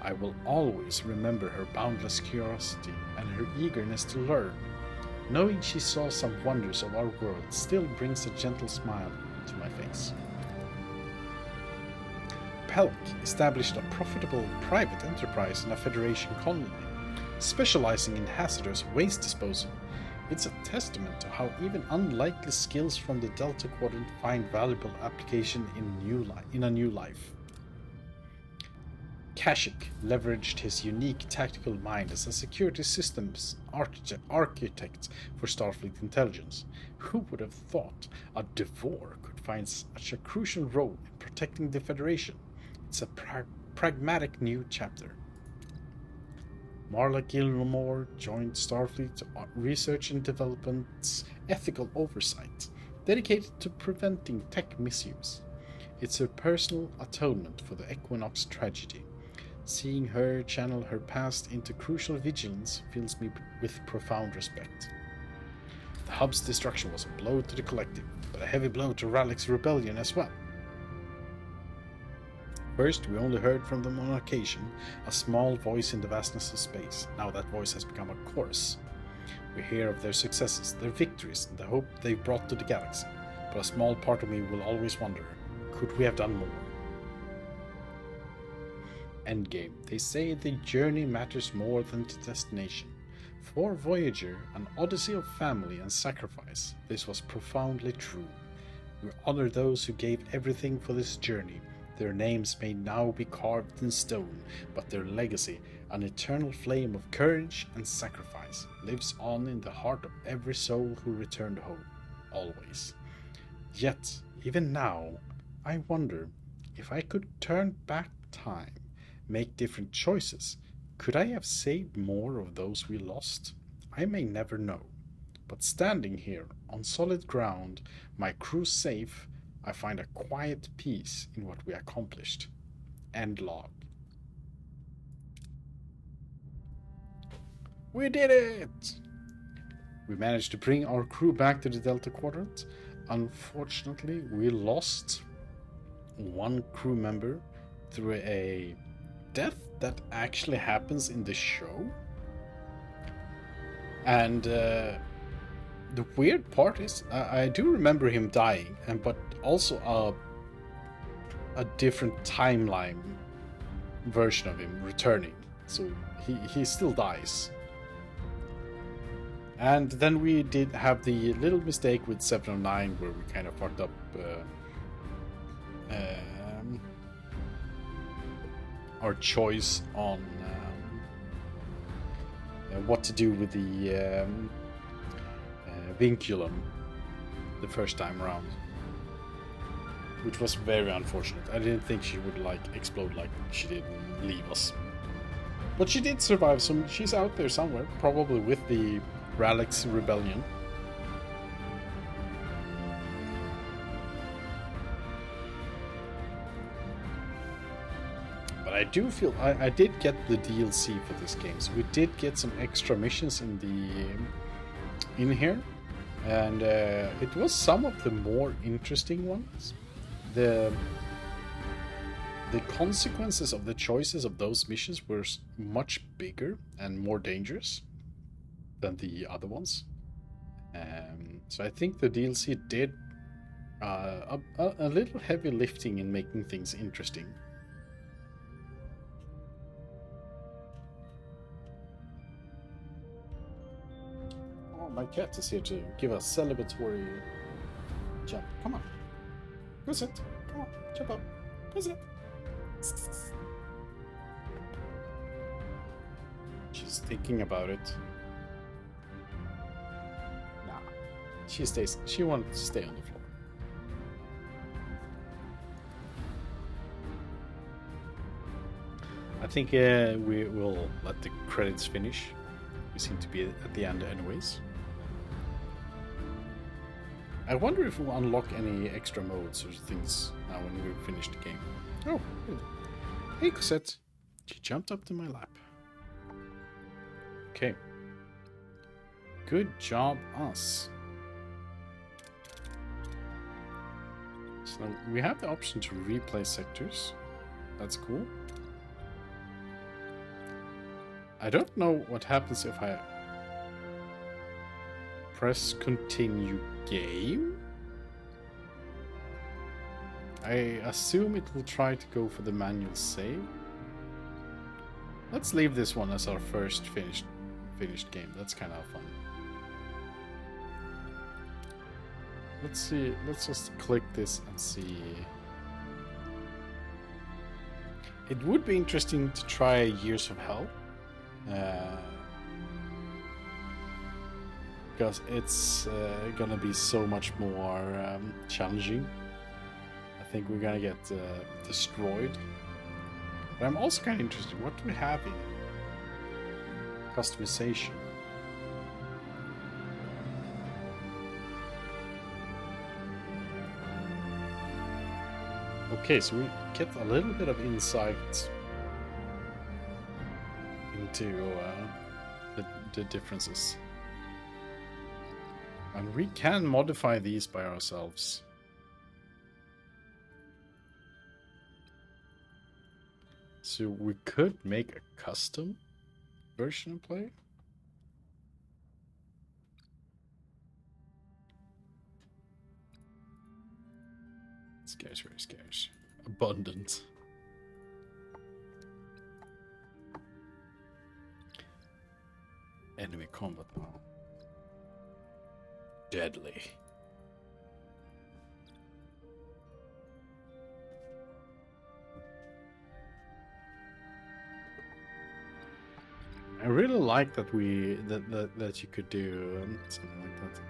I will always remember her boundless curiosity and her eagerness to learn. Knowing she saw some wonders of our world still brings a gentle smile to my face. Pelk established a profitable private enterprise in a Federation colony, specializing in hazardous waste disposal. It's a testament to how even unlikely skills from the Delta Quadrant find valuable application in a new life. Kashyyyk leveraged his unique tactical mind as a security systems architect for Starfleet intelligence. Who would have thought a Devore could find such a crucial role in protecting the Federation? It's a pragmatic new chapter. Marla Gilmore joined Starfleet Research and Development's ethical oversight, dedicated to preventing tech misuse. It's her personal atonement for the Equinox tragedy. Seeing her channel her past into crucial vigilance fills me with profound respect. The hub's destruction was a blow to the collective, but a heavy blow to Rallick's rebellion as well. First, we only heard from them on occasion, a small voice in the vastness of space. Now that voice has become a chorus. We hear of their successes, their victories, and the hope they've brought to the galaxy. But a small part of me will always wonder, could we have done more? Endgame. They say the journey matters more than the destination. For Voyager, an odyssey of family and sacrifice, this was profoundly true. We honor those who gave everything for this journey. Their names may now be carved in stone, but their legacy, an eternal flame of courage and sacrifice, lives on in the heart of every soul who returned home, always. Yet, even now, I wonder, if I could turn back time, make different choices, could I have saved more of those we lost? I may never know. But standing here, on solid ground, my crew safe, I find a quiet peace in what we accomplished. End log. We did it! We managed to bring our crew back to the Delta Quadrant. Unfortunately, we lost one crew member through a death that actually happens in the show. And the weird part is, I do remember him dying, but also a different timeline version of him returning. So he still dies. And then we did have the little mistake with 709 where we kind of fucked up our choice on what to do with the vinculum the first time around, which was very unfortunate. I didn't think she would explode like she did and leave us, but she did survive. So she's out there somewhere, probably with the Rallick's rebellion. But I do feel I did get the DLC for this game, so we did get some extra missions in here, and it was some of the more interesting ones. The consequences of the choices of those missions were much bigger and more dangerous than the other ones. So I think the DLC did a little heavy lifting in making things interesting. Oh, my cat is here to give a celebratory jump. Come on. Go sit. Come on. Jump up. Go sit. She's thinking about it. Nah. She wants to stay on the floor. I think we will let the credits finish. We seem to be at the end anyways. I wonder if we'll unlock any extra modes or things now when we've finished the game. Oh, good. Hey, Cosette. She jumped up to my lap. Okay. Good job, us. So we have the option to replay sectors. That's cool. I don't know what happens if I press continue game. I assume it will try to go for the manual save. Let's leave this one as our first finished game. That's kind of fun. Let's see. Let's just click this and see. It would be interesting to try Years of Hell. Because it's gonna be so much more challenging. I think we're gonna get destroyed. But I'm also kind of interested. What do we have in customization? Okay, so we get a little bit of insight into the differences. And we can modify these by ourselves. So we could make a custom version of play. Scarce, very scarce. Abundant. Enemy combat now. Deadly. I really like that that you could do something like that.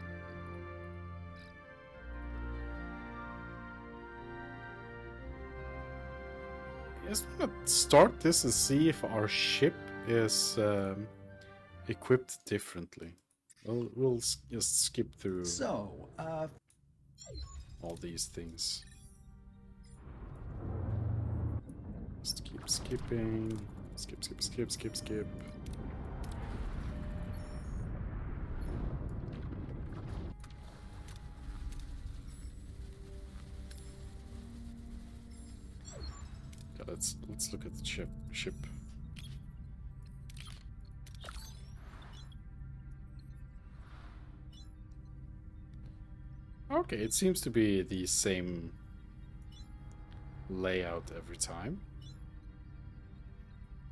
I just want to start this and see if our ship is equipped differently. We'll just skip through all these things. Just keep skipping. Skip. Okay, let's look at the ship. Okay, it seems to be the same layout every time.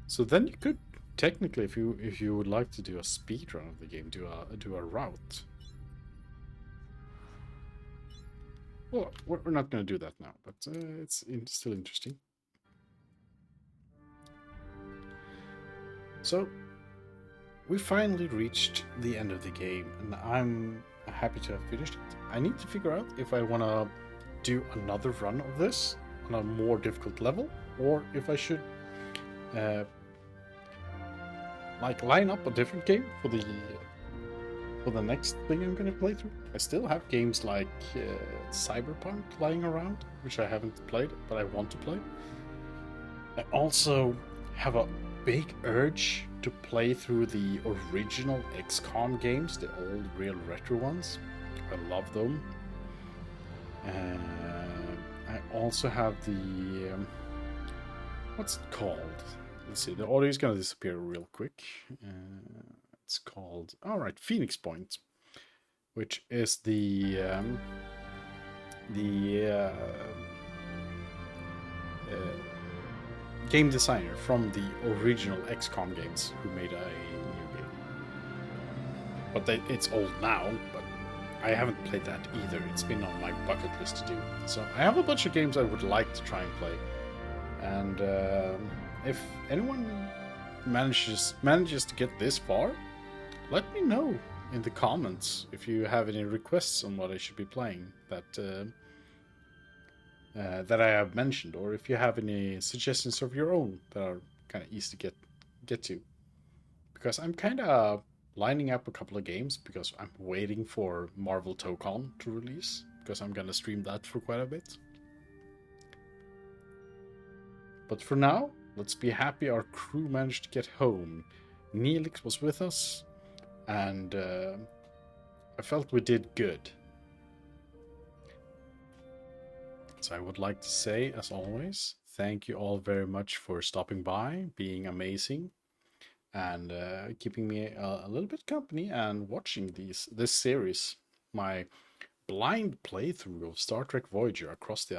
So then you could technically, if you would like to do a speed run of the game, do a route. Well, we're not going to do that now, but it's still interesting. So we finally reached the end of the game, and I'm happy to have finished it. I need to figure out if I want to do another run of this on a more difficult level, or if I should like line up a different game for the next thing I'm gonna play through. I still have games like Cyberpunk lying around, which I haven't played, but I want to play. I also have a big urge to play through the original XCOM games, the old real retro ones. I love them. I also have the what's it called? Let's see. The audio is gonna disappear real quick. It's called Phoenix Point, which is the game designer from the original XCOM games who made a new game. But it's old now, but I haven't played that either. It's been on my bucket list to do. So I have a bunch of games I would like to try and play. And if anyone manages to get this far, let me know in the comments if you have any requests on what I should be playing that I have mentioned, or if you have any suggestions of your own that are kind of easy to get to. Because I'm kind of lining up a couple of games because I'm waiting for Marvel Tokon to release, because I'm gonna stream that for quite a bit. But for now, let's be happy our crew managed to get home. Neelix was with us, and I felt we did good. So I would like to say, as always, thank you all very much for stopping by, being amazing, and keeping me a little bit company and watching this series, my blind playthrough of Star Trek Voyager across the